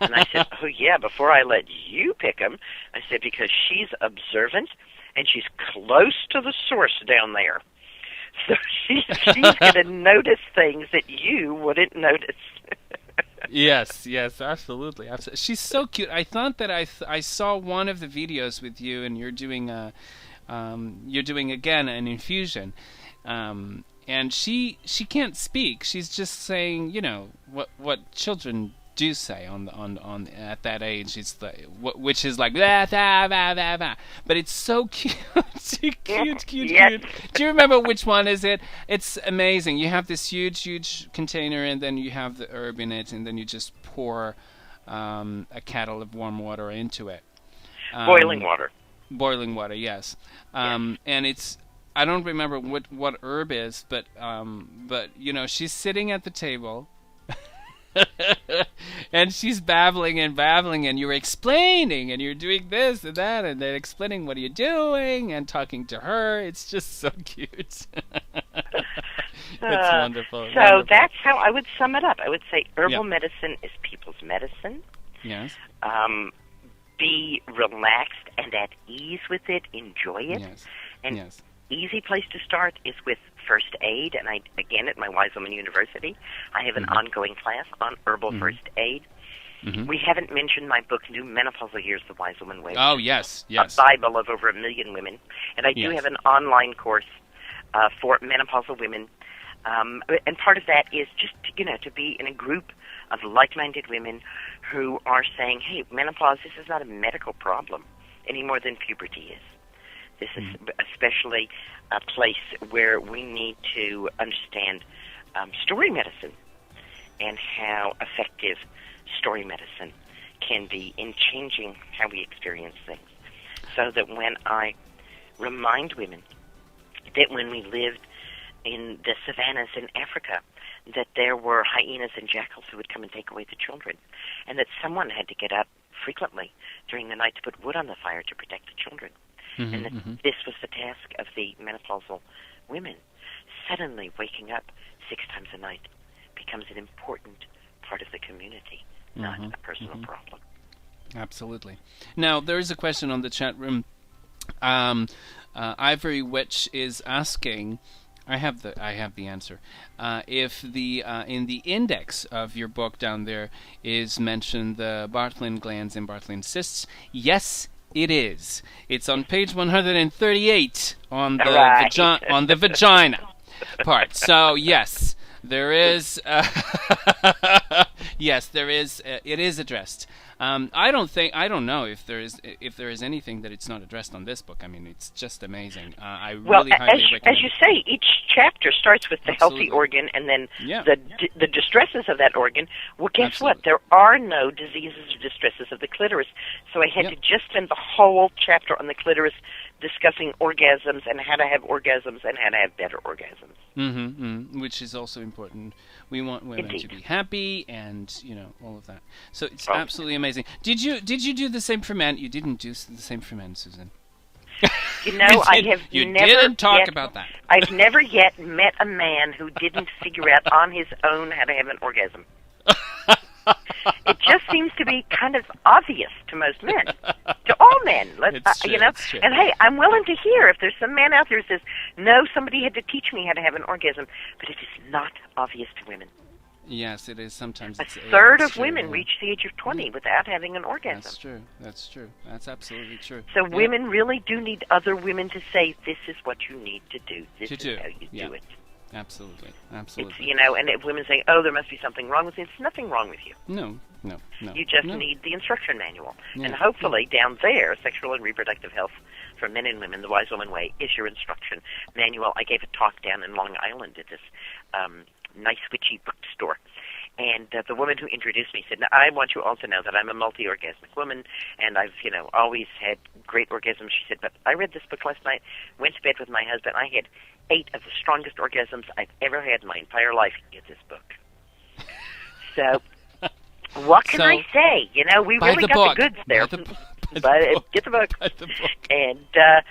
And I said, "Oh yeah, before I let you pick them," I said, "because she's observant and she's close to the source down there. So she's going to notice things that you wouldn't notice. Yes, absolutely. She's so cute. I thought that I saw one of the videos with you, and you're doing again an infusion, and she can't speak. She's just saying, what children do say on at that age. It's like which is like blah, blah, blah, blah, blah. But it's so cute. cute. Yes. Do you remember which one is it? It's amazing. You have this huge container, and then you have the herb in it, and then you just pour a kettle of warm water into it. Boiling water. Boiling water, yes. And it's, I don't remember what herb is, but she's sitting at the table. And she's babbling, and you're explaining, and you're doing this and that, and then explaining what you're doing and talking to her. It's just so cute. It's wonderful. So wonderful. That's how I would sum it up. I would say herbal medicine is people's medicine. Yes. Be relaxed and at ease with it. Enjoy it. Yes. And easy place to start is with first aid, and again at my Wise Woman University, I have an ongoing class on herbal first aid. We haven't mentioned my book, New Menopausal Years, The Wise Woman Way. Oh, yes. A Bible of over 1 million women. And I do have an online course for menopausal women. And part of that is just, to be in a group of like-minded women who are saying, hey, menopause, this is not a medical problem any more than puberty is. This is especially a place where we need to understand story medicine and how effective story medicine can be in changing how we experience things. So that when I remind women that when we lived in the savannas in Africa, that there were hyenas and jackals who would come and take away the children, and that someone had to get up frequently during the night to put wood on the fire to protect the children. And that this was the task of the menopausal women. Suddenly waking up 6 times a night becomes an important part of the community, not a personal problem. Absolutely. Now, there is a question on the chat room. Ivory Witch is asking, I have the answer. If the in the index of your book down there is mentioned the Bartholin glands and Bartholin cysts, yes, it is. It's on page 138 on the on the vagina part. So yes, there is. Yes, there is. It is addressed. I don't know if there is anything that it's not addressed on this book. I mean, it's just amazing. I really highly recommend. As you say, each chapter starts with the healthy organ and then the distresses of that organ. Well, guess what? There are no diseases or distresses of the clitoris. So I had to just spend the whole chapter on the clitoris discussing orgasms and how to have orgasms and how to have better orgasms. Which is also important. We want women to be happy and, all of that. So it's absolutely amazing. Did you do the same for men? You didn't do the same for men, Susan. You didn't talk about that. I've never yet met a man who didn't figure out on his own how to have an orgasm. It just seems to be kind of obvious to most men, to all men. It's true. And hey, I'm willing to hear if there's some man out there who says, no, somebody had to teach me how to have an orgasm, but it is not obvious to women. Yes, it is. Sometimes a third of women reach the age of 20 without having an orgasm. That's true. That's absolutely true. So women really do need other women to say, this is what you need to do. This is how you do it. Absolutely. It's, and if women say, oh, there must be something wrong with you, there's nothing wrong with you. No. You just need the instruction manual. Yeah. And hopefully down there, Sexual and Reproductive Health for Men and Women, The Wise Woman Way, is your instruction manual. I gave a talk down in Long Island at this nice witchy bookstore. And the woman who introduced me said, now, I want you all to know that I'm a multi-orgasmic woman, and I've, always had great orgasms. She said, but I read this book last night, went to bed with my husband. I had 8 of the strongest orgasms I've ever had in my entire life in this book. So, what can I say? We really got the goods there. Get the book. And, I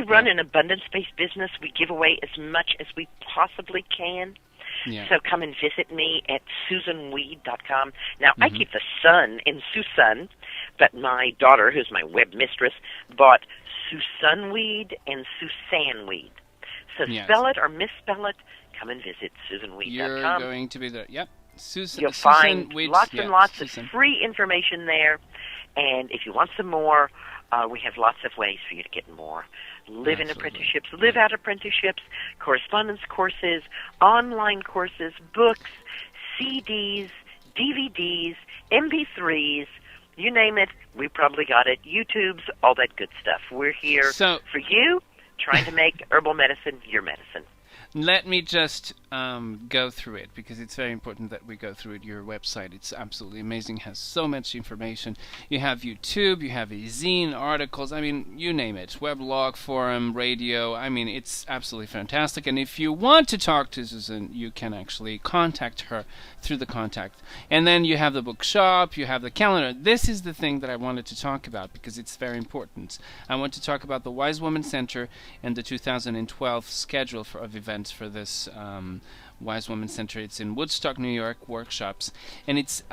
run an abundance-based business. We give away as much as we possibly can. Yeah. So come and visit me at SusunWeed.com. Now, I keep the Sun in Susun, but my daughter, who's my web mistress, bought Susun Weed and Susan Weed. So Yes. spell it or misspell it, come and visit SusanWeed.com. You're going to be there. Yep. You'll find Weed, lots and lots Susan. of free information there. And if you want some more, we have lots of ways for you to get more. Live-in apprenticeships, live-out apprenticeships, correspondence courses, online courses, books, CDs, DVDs, MP3s, you name it, we probably got it. YouTubes, all that good stuff. We're here for you, trying to make herbal medicine your medicine. Let me just go through it, because it's very important that we go through it. Your website, it's absolutely amazing, has so much information. You have YouTube, you have a zine, articles, I mean, you name it. Weblog, forum, radio, I mean, it's absolutely fantastic. And if you want to talk to Susan, you can actually contact her through the contact. And then you have the bookshop, you have the calendar. This is the thing that I wanted to talk about, because it's very important. I want to talk about the Wise Woman Center and the 2012 schedule of events for this Wise Woman Center. It's in Woodstock, New York, workshops, and it's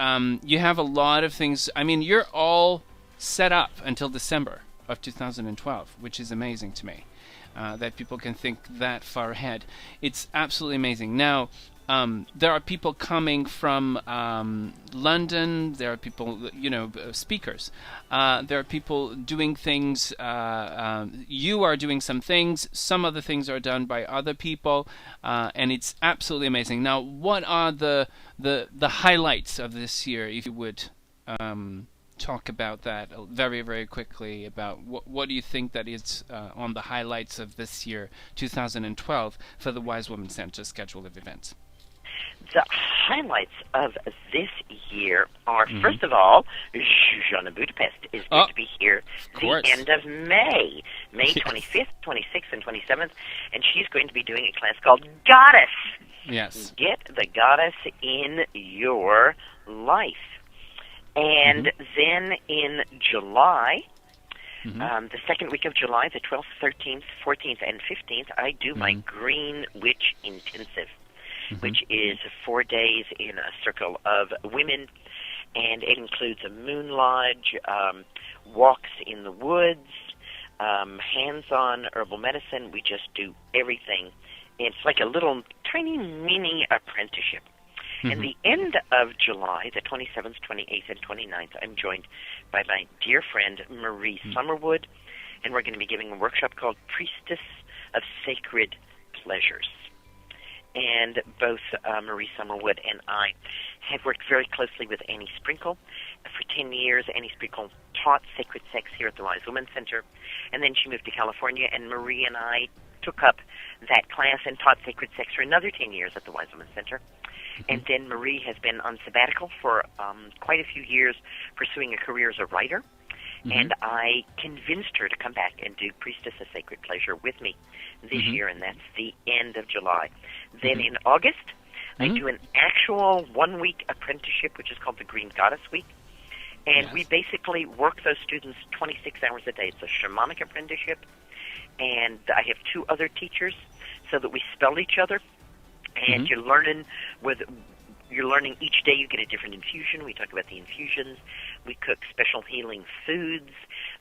you have a lot of things. I mean, you're all set up until December of 2012, which is amazing to me, that people can think that far ahead. It's absolutely amazing. Now, there are people coming from London. There are people, speakers. There are people doing things. You are doing some things. Some other things are done by other people, and it's absolutely amazing. Now, what are the highlights of this year, if you would talk about that very, very quickly? About what do you think that is on the highlights of this year, 2012, for the Wise Woman Center schedule of events? The highlights of this year are, first of all, Zsuzsanna Budapest is going to be here the end of May 25th, 26th, and 27th, and she's going to be doing a class called Goddess. Yes. Get the goddess in your life. And then in July, the second week of July, the 12th, 13th, 14th, and 15th, I do my Green Witch Intensive, which is 4 days in a circle of women, and it includes a moon lodge, walks in the woods, hands-on herbal medicine. We just do everything. It's like a little tiny mini apprenticeship. And the end of July, the 27th, 28th, and 29th, I'm joined by my dear friend Marie Summerwood, and we're going to be giving a workshop called Priestess of Sacred Pleasures. And both Marie Summerwood and I have worked very closely with Annie Sprinkle. For 10 years, Annie Sprinkle taught sacred sex here at the Wise Woman Center, and then she moved to California, and Marie and I took up that class and taught sacred sex for another 10 years at the Wise Woman Center. And then Marie has been on sabbatical for quite a few years, pursuing a career as a writer. And I convinced her to come back and do Priestess of Sacred Pleasure with me this year, and that's the end of July. Then in August, I do an actual 1-week apprenticeship, which is called the Green Goddess Week. And we basically work those students 26 hours a day. It's a shamanic apprenticeship. And I have 2 other teachers so that we spell each other. And you're learning each day. You get a different infusion. We talk about the infusions. We cook special healing foods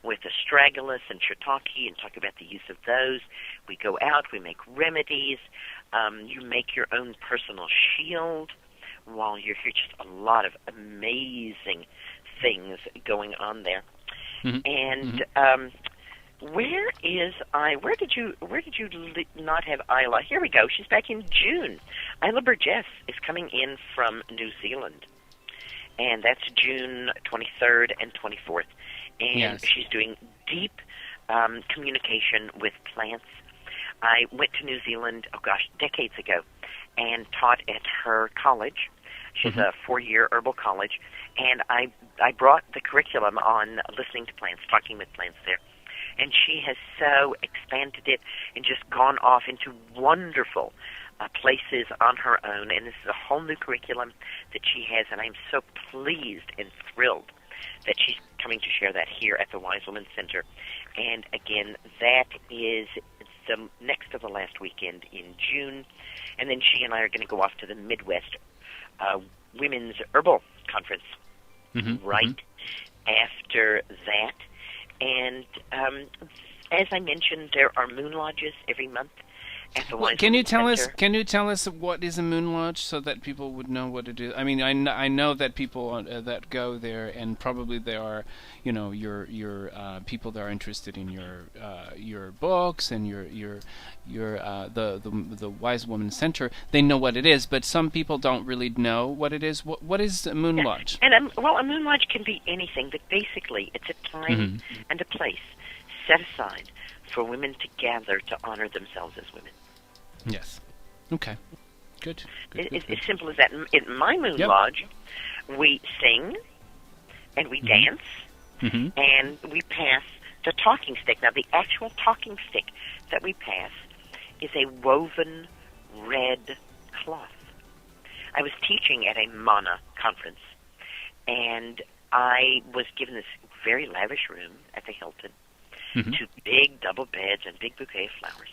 with astragalus and shiitake and talk about the use of those. We go out. We make remedies. You make your own personal shield while you're here. Just a lot of amazing things going on there. And where did you not have Isla? Here we go. She's back in June. Isla Burgess is coming in from New Zealand, and that's June 23rd and 24th. And she's doing deep communication with plants. I went to New Zealand, decades ago, and taught at her college. She's a 4-year herbal college, and I brought the curriculum on listening to plants, talking with plants there. And she has so expanded it and just gone off into wonderful places on her own. And this is a whole new curriculum that she has, and I'm so pleased and thrilled that she's coming to share that here at the Wise Woman Center. And again, that is the next to the last weekend in June. And then she and I are going to go off to the Midwest Women's Herbal Conference right after that. And As I mentioned, there are moon lodges every month at the Wise Can you Woman tell us? Center. Can you tell us what is a moon lodge so that people would know what it is? I mean, I know that people that go there, and probably there are, your people that are interested in your books and the Wise Woman Center. They know what it is, but some people don't really know what it is. What is a moon lodge? And a moon lodge can be anything, but basically it's a time and a place set aside for women to gather to honor themselves as women. Yes. Okay. Good. It's as simple as that. In my moon lodge, we sing and we dance and we pass the talking stick. Now, the actual talking stick that we pass is a woven red cloth. I was teaching at a Mana conference, and I was given this very lavish room at the Hilton, 2 big double beds and big bouquet of flowers.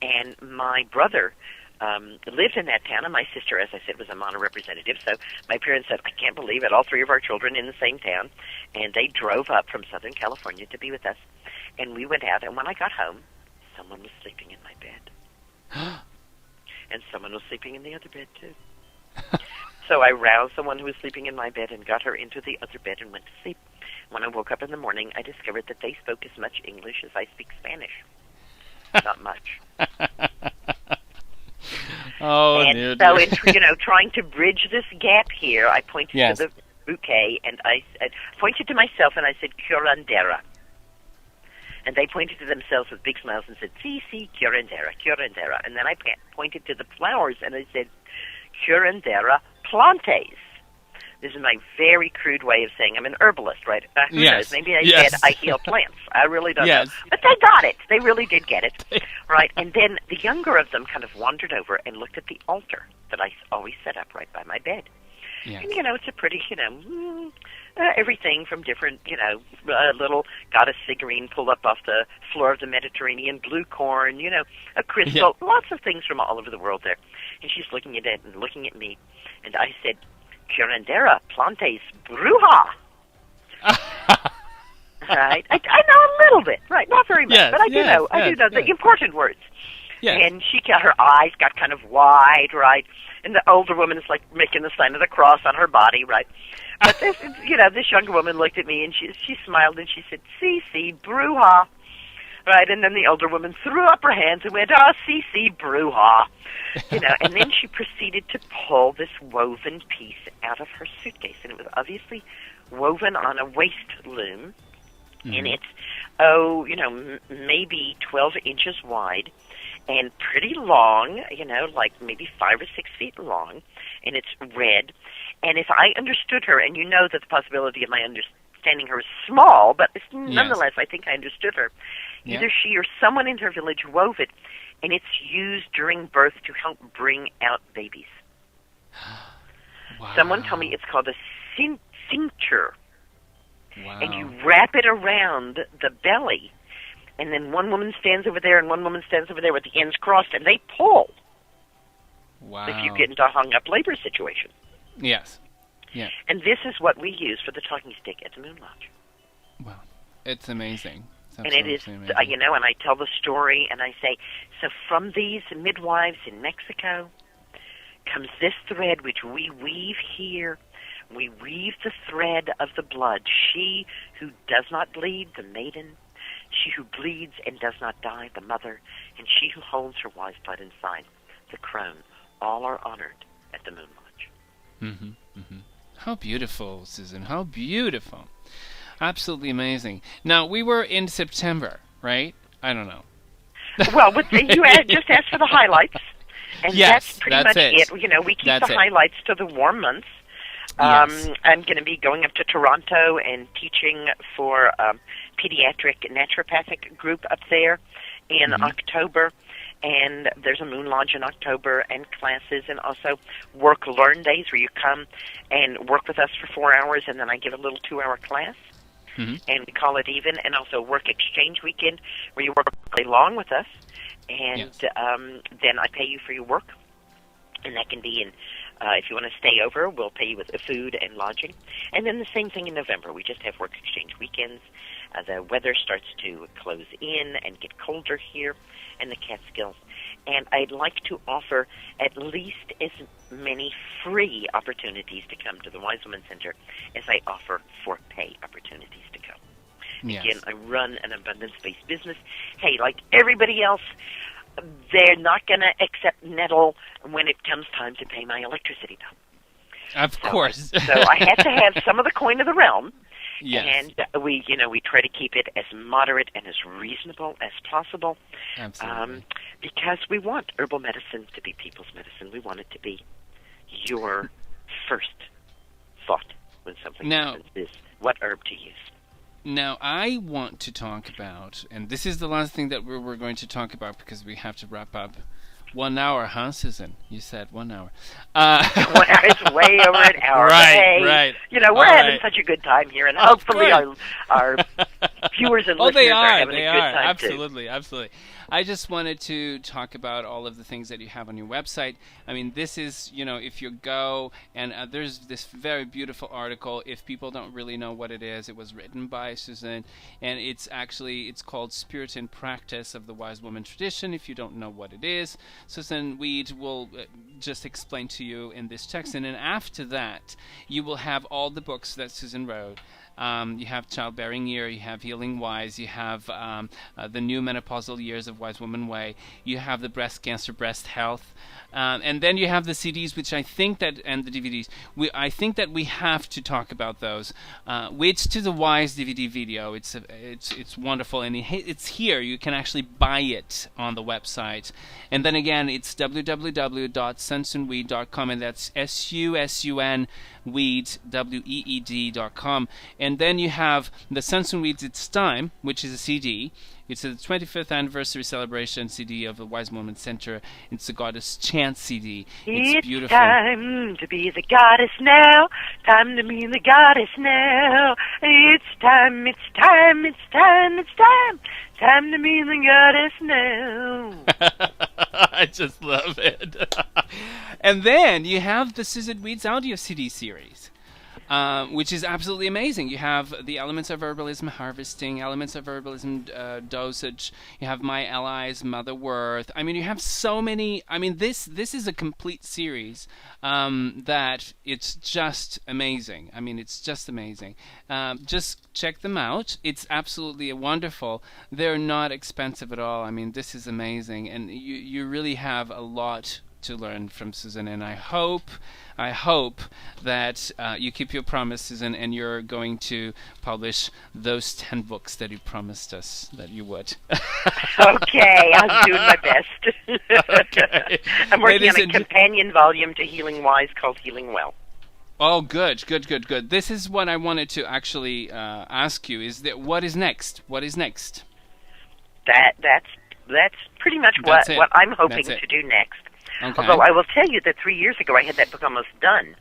And my brother lived in that town, and my sister, as I said, was a Mana representative. So my parents said, I can't believe it, all 3 of our children in the same town. And they drove up from Southern California to be with us. And we went out, and when I got home, someone was sleeping in my bed. And someone was sleeping in the other bed, too. So I roused the one who was sleeping in my bed and got her into the other bed and went to sleep. When I woke up in the morning, I discovered that they spoke as much English as I speak Spanish. Not much. And so, in, trying to bridge this gap here, I pointed to the bouquet, and I pointed to myself, and I said, curandera. And they pointed to themselves with big smiles and said, si, curandera, curandera. And then I pointed to the flowers, and I said, curandera plantes. This is my very crude way of saying I'm an herbalist, right? Who knows? Maybe I said I heal plants. I really don't know. But they got it. They really did get it, right? And then the younger of them kind of wandered over and looked at the altar that I always set up right by my bed. Yes. And, it's a pretty, everything from different, little goddess figurine pulled up off the floor of the Mediterranean, blue corn, a crystal, lots of things from all over the world there. And she's looking at it and looking at me, and I said, curandera plantes bruja. Right? I know a little bit, right? Not very much, but I do know. I do know the important words. Yes. And her eyes got kind of wide, right? And the older woman is like making the sign of the cross on her body, right? But this, this younger woman looked at me and she smiled and she said, "Si, bruja." Right, and then the older woman threw up her hands and went, si, bruja. And then she proceeded to pull this woven piece out of her suitcase. And it was obviously woven on a waist loom. And it's, maybe 12 inches wide and pretty long, like maybe 5 or 6 feet long. And it's red. And if I understood her, and that the possibility of my understanding her is small, but nonetheless, I think I understood her. Either she or someone in her village wove it, and it's used during birth to help bring out babies. Wow. Someone told me it's called a cincture. Wow. And you wrap it around the belly, and then one woman stands over there and one woman stands over there with the ends crossed, and they pull. Wow. If you get into a hung-up labor situation. Yes. Yeah. And this is what we use for the talking stick at the Moon Lodge. Wow. It's amazing. And it is, and I tell the story, and I say, so from these midwives in Mexico comes this thread which we weave here. We weave the thread of the blood. She who does not bleed, the maiden. She who bleeds and does not die, the mother. And she who holds her wise blood inside, the crone. All are honored at the Moon Lodge. How beautiful, Susan. How beautiful. Absolutely amazing. Now, we were in September, right? I don't know. Well, you just asked for the highlights, and that's pretty much it. We keep the highlights to the warm months. Yes. I'm going to be going up to Toronto and teaching for a pediatric naturopathic group up there in October. And there's a Moon Lodge in October and classes, and also work-learn days where you come and work with us for 4 hours, and then I give a little 2-hour class. And we call it even, and also work exchange weekend where you work really long with us, and then I pay you for your work, and that can be in, if you want to stay over, we'll pay you with food and lodging, and then the same thing in November. We just have work exchange weekends, The weather starts to close in and get colder here in the Catskills. And I'd like to offer at least as many free opportunities to come to the Wise Woman Center as I offer for pay opportunities to come. Yes. Again, I run an abundance-based business. Hey, like everybody else, they're not going to accept nettle when it comes time to pay my electricity bill. Of course. So I had to have some of the coin of the realm. Yes. And we try to keep it as moderate and as reasonable as possible. Absolutely. Because we want herbal medicine to be people's medicine. We want it to be your first thought when something happens is what herb to use. Now, I want to talk about, and this is the last thing that we're going to talk about because we have to wrap up. 1 hour, huh, Susan? You said 1 hour. 1 hour is way over an hour. Right, hey, right. We're having such a good time here, and hopefully our viewers and listeners are having a good time absolutely, too. Absolutely. I just wanted to talk about all of the things that you have on your website. I mean, this is, if you go, and there's this very beautiful article. If people don't really know what it is, it was written by Susan, and it's called Spirit and Practice of the Wise Woman Tradition. If you don't know what it is, Susun Weed will just explain to you in this text, and then after that, you will have all the books that Susan wrote. You have Childbearing Year, you have Healing Wise, you have the new Menopausal Years of Wise Woman Way, you have the Breast Cancer, Breast Health, and then you have the CDs, which I think that, and the DVDs. I think that we have to talk about those. Which to the Wise DVD video, it's wonderful, and it's here. You can actually buy it on the website, and then again, it's www.sunsunweed.com, and that's SUSUN Weed, WEED.com. And then you have the Susun Weeds It's Time, which is a CD. It's the 25th anniversary celebration CD of the Wise Woman Center. It's the Goddess Chant CD. It's beautiful. It's time to be the goddess now. Time to be the goddess now. It's time, it's time, it's time, it's time. Time to be the goddess now. I just love it. And then you have the Susun Weeds audio CD series. Which is absolutely amazing. You have the elements of herbalism harvesting, elements of herbalism dosage. You have My Allies, Mother Worth. I mean, you have so many. I mean, this is a complete series that it's just amazing. I mean, it's just amazing. Just check them out. It's absolutely wonderful. They're not expensive at all. I mean, this is amazing, and you really have a lot to learn from Susan, and I hope that you keep your promise, Susan, and you're going to publish those 10 books that you promised us that you would. Okay, I'm doing my best. Okay. I'm working on a companion volume to Healing Wise called Healing Well. Oh, good. This is what I wanted to actually ask you, is that what is next? What is next? That's pretty much what I'm hoping to do next. Okay. Although I will tell you that 3 years ago I had that book almost done.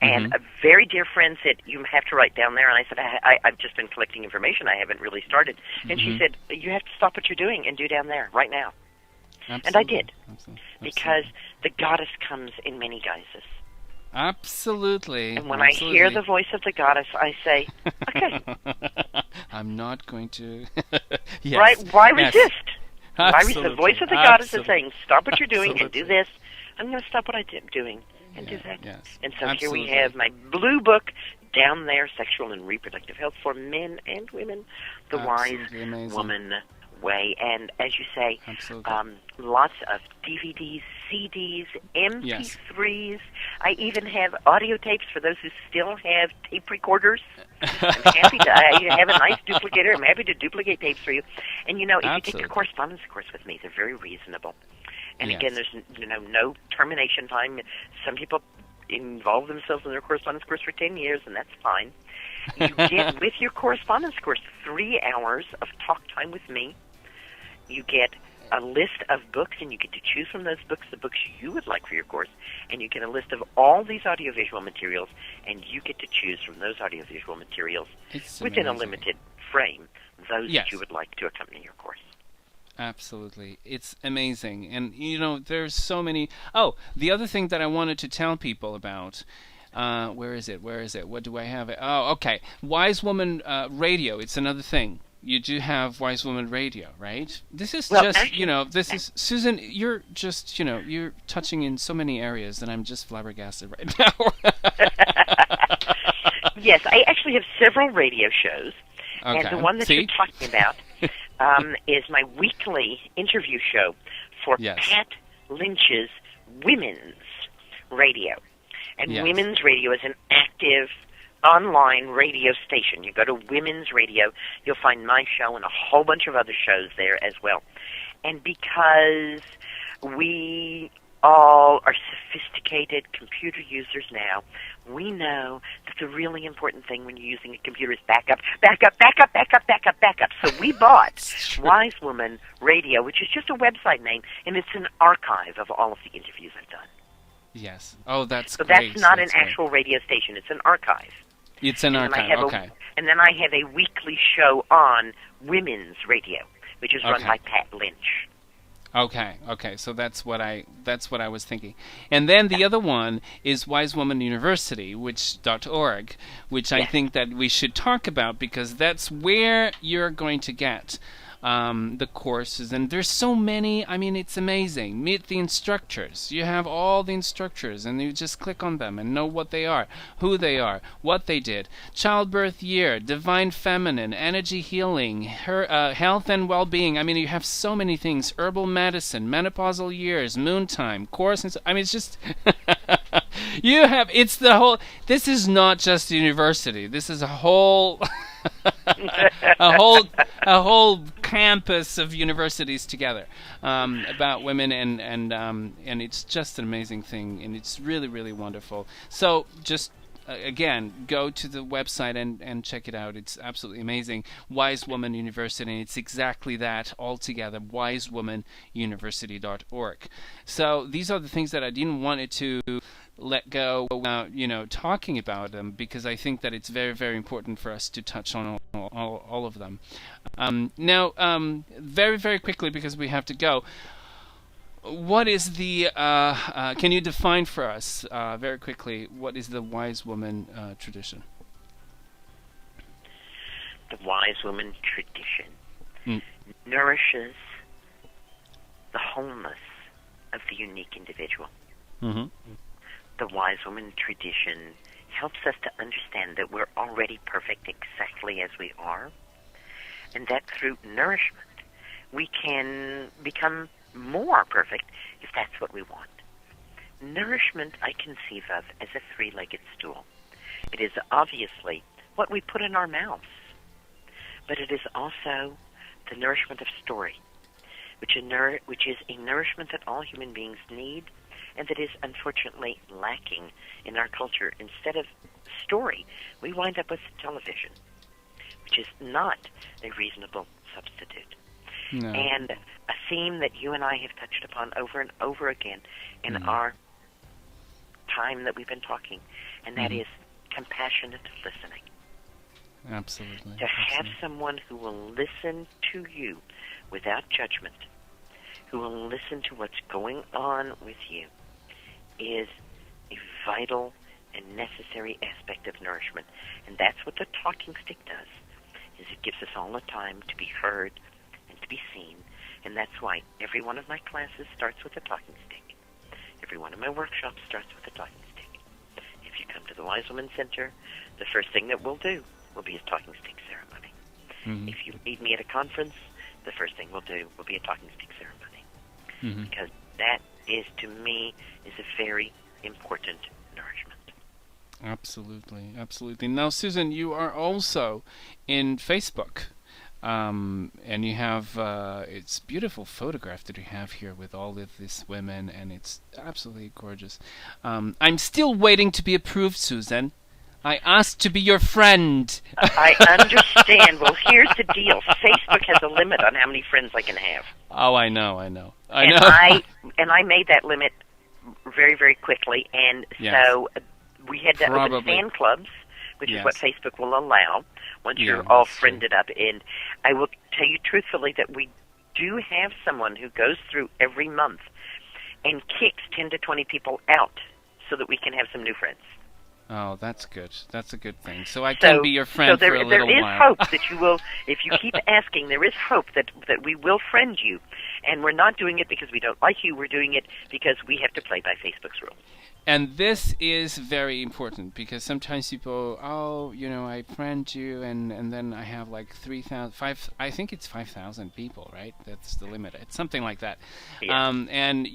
And a very dear friend said, you have to write down there. And I said, I've just been collecting information. I haven't really started. And she said, you have to stop what you're doing and do down there right now. Absolutely. And I did. Absolutely. Because the goddess comes in many guises. Absolutely. And when I hear the voice of the goddess, I say, okay. I'm not going to... Yes. Right? Why resist? Absolutely. The voice of the goddess is saying, stop what you're doing and do this. I'm going to stop what I'm doing and do that. Yes. And so here we have my blue book down there, Sexual and Reproductive Health for Men and Women, the Wise Woman Way. And as you say, lots of DVDs, CDs, MP3s. Yes. I even have audio tapes for those who still have tape recorders. I'm happy to I have a nice duplicator. I'm happy to duplicate tapes for you. And, if you take a correspondence course with me, they're very reasonable. And again, there's no termination time. Some people involve themselves in their correspondence course for 10 years, and that's fine. You get, with your correspondence course, 3 hours of talk time with me. You get a list of books, and you get to choose from those books the books you would like for your course. And you get a list of all these audiovisual materials, and you get to choose from those audiovisual materials within a limited frame those that you would like to accompany your course. Absolutely. It's amazing. And, there's so many... Oh, the other thing that I wanted to tell people about... where is it? What do I have? Oh, okay. Wise Woman Radio. It's another thing. you do have Wise Woman Radio, right? This is Well, just, actually, this is, Susan, you're just, you're touching in so many areas that I'm just flabbergasted right now. Yes, I actually have several radio shows. Okay. And the one that See? you're talking about is my weekly interview show for Yes. Pat Lynch's Women's Radio. And Yes. Women's Radio is an active online radio station. You go to Women's Radio, you'll find my show and a whole bunch of other shows there as well. And because we all are sophisticated computer users now, we know that the really important thing when you're using a computer is backup. So we bought Wise Woman Radio, which is just a website name, and it's an archive of all of the interviews I've done. Yes. Oh, that's So great. that's not That's an great. actual radio station. It's an archive. It's an And then archive, I have okay. and then I have a weekly show on Women's Radio, which is run Okay. by Pat Lynch. Okay. So that's what I was thinking. And then the other one is Wise Woman University, .org, which I Yes. think that we should talk about because that's where you're going to get the courses. And there's so many. I mean, it's amazing. Meet the instructors. You have all the instructors, and you just click on them and know what they are, who they are, what they did. Childbirth year, divine feminine, energy healing, health and well-being. I mean, you have so many things. Herbal medicine, menopausal years, moontime, course. And I mean, it's just... You have, it's the whole, this is not just a university. This is a whole, a whole campus of universities together about women, and it's just an amazing thing, and it's really, really wonderful. So just, again, go to the website and check it out. It's absolutely amazing. Wise Woman University, and it's exactly that altogether, wisewomanuniversity.org. So these are the things that I didn't want it to let go without, talking about them, because I think that it's very, very important for us to touch on all of them. Now, very, very quickly, because we have to go, what is the, can you define for us, very quickly, what is the Wise Woman tradition? The Wise Woman tradition nourishes the wholeness of the unique individual. Mm-hmm. The Wise Woman tradition helps us to understand that we're already perfect exactly as we are, and that through nourishment we can become more perfect if that's what we want. Nourishment I conceive of as a three-legged stool. It is obviously what we put in our mouths, but it is also the nourishment of story, which is a nourishment that all human beings need, and that is unfortunately lacking in our culture. Instead of story, we wind up with television, which is not a reasonable substitute. No. And a theme that you and I have touched upon over and over again in our time that we've been talking, and that is compassionate listening. Absolutely. To have someone who will listen to you without judgment, who will listen to what's going on with you, is a vital and necessary aspect of nourishment. And that's what the talking stick does, is it gives us all the time to be heard and to be seen. And that's why every one of my classes starts with a talking stick. Every one of my workshops starts with a talking stick. If you come to the Wise Woman Center, the first thing that we'll do will be a talking stick ceremony. Mm-hmm. If you meet me at a conference, the first thing we'll do will be a talking stick ceremony. Mm-hmm. Because that is, to me, is a very important nourishment. Absolutely, absolutely. Now, Susan, you are also in Facebook, and you have it's beautiful photograph that you have here with all of these women, and it's absolutely gorgeous. I'm still waiting to be approved, Susan. I asked to be your friend. I understand. Well, here's the deal. Facebook has a limit on how many friends I can have. Oh, I know. I know. I made that limit very, very quickly, and Yes. so we had to open fan clubs, which is what Facebook will allow once you're all friended up. And I will tell you truthfully that we do have someone who goes through every month and kicks 10 to 20 people out so that we can have some new friends. Oh, that's good. That's a good thing. So I can be your friend for a little while. There is hope that you will, if you keep asking, there is hope that we will friend you. And we're not doing it because we don't like you. We're doing it because we have to play by Facebook's rules. And this is very important because sometimes people, I friend you, and then I have like 3,000, I think it's 5,000 people, right? That's the limit. It's something like that. Yeah. And,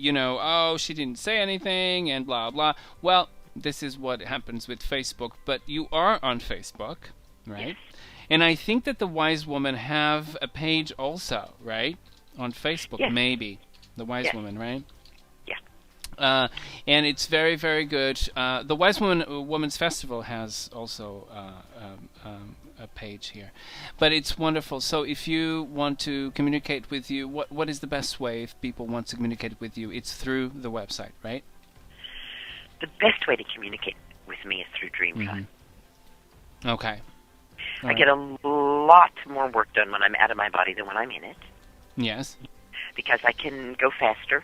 she didn't say anything and blah, blah. Well, this is what happens with Facebook, but you are on Facebook, right? Yes. And I think that the Wise Woman have a page also, right? On Facebook, yes. Maybe. The Wise yes. Woman, right? Yeah. And it's very, very good. The Wise Woman's Festival has also a page here. But it's wonderful. So if you want to communicate with you, what is the best way if people want to communicate with you? It's through the website, right? The best way to communicate with me is through Dreamtime. Mm-hmm. Okay. I get a lot more work done when I'm out of my body than when I'm in it. Yes. Because I can go faster,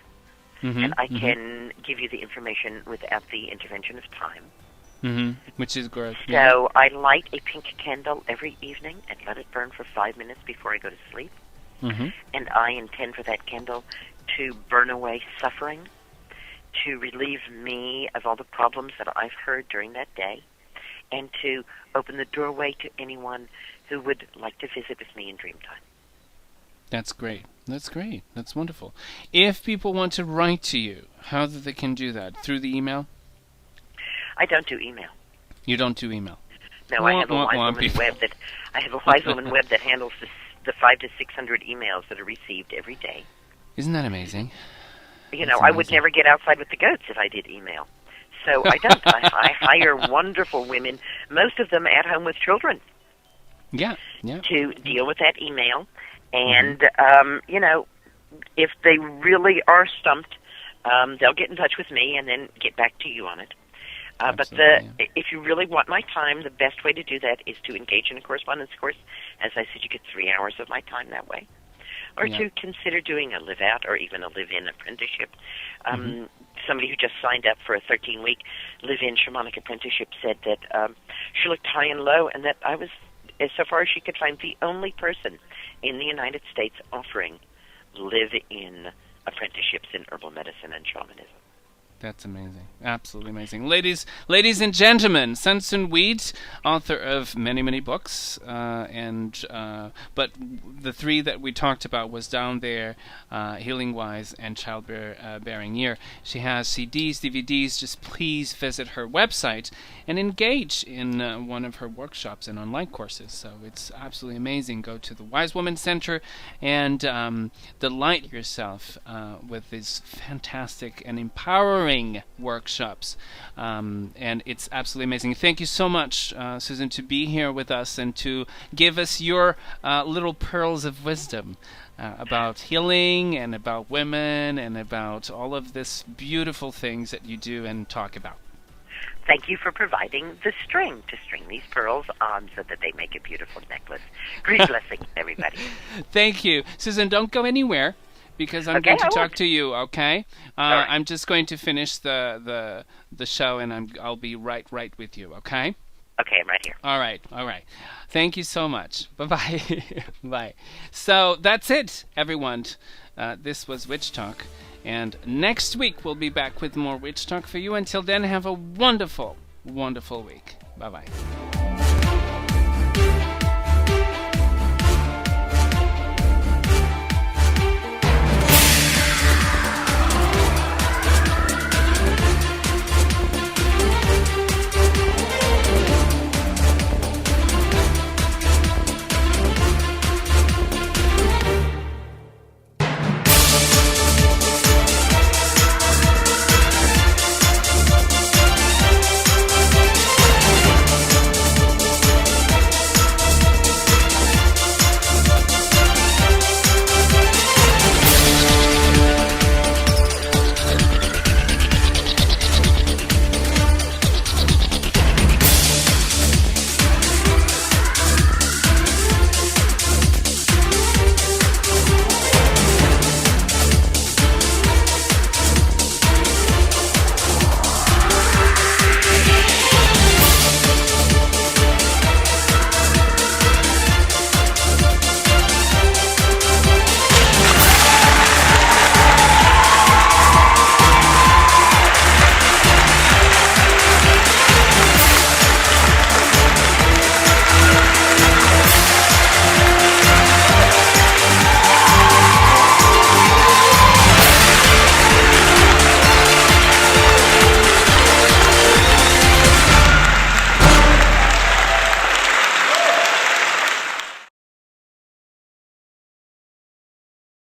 mm-hmm. and I can give you the information without the intervention of time. Mm-hmm. Which is good. So I light a pink candle every evening and let it burn for 5 minutes before I go to sleep. Mm-hmm. And I intend for that candle to burn away suffering, to relieve me of all the problems that I've heard during that day, and to open the doorway to anyone who would like to visit with me in Dreamtime. That's great. That's great. That's wonderful. If people want to write to you, how do they can do that? Through the email? I don't do email. You don't do email? No, I have a Wise Woman web that handles the 500 to 600 emails that are received every day. Isn't that amazing? I would never get outside with the goats if I did email. So I don't. I hire wonderful women, most of them at home with children. Yeah. To deal with that email. And, if they really are stumped, they'll get in touch with me and then get back to you on it. If you really want my time, the best way to do that is to engage in a correspondence course. As I said, you get 3 hours of my time that way. Or to consider doing a live-out or even a live-in apprenticeship. Somebody who just signed up for a 13-week live-in shamanic apprenticeship said that she looked high and low and that I was, as so far as she could find, the only person in the United States offering live-in apprenticeships in herbal medicine and shamanism. That's amazing. Absolutely amazing. Ladies and gentlemen, Susun Weed, author of many, many books, but the 3 that we talked about was down there, Healing Wise and Childbearing Year. She has CDs, DVDs. Just please visit her website and engage in one of her workshops and online courses. So it's absolutely amazing. Go to the Wise Woman Center and delight yourself with these fantastic and empowering workshops, and it's absolutely amazing. Thank you so much, Susun, to be here with us and to give us your little pearls of wisdom about healing and about women and about all of this beautiful things that you do and talk about. Thank you for providing the string to string these pearls on so that they make a beautiful necklace. Great blessings, everybody. Thank you. Susun, don't go anywhere, because I'm going to talk to you, okay? Right. I'm just going to finish the show, and I'll be right with you, okay? Okay, I'm right here. All right. Thank you so much. Bye-bye. Bye. So that's it, everyone. This was Witch Talk, and next week we'll be back with more Witch Talk for you. Until then, have a wonderful, wonderful week. Bye-bye.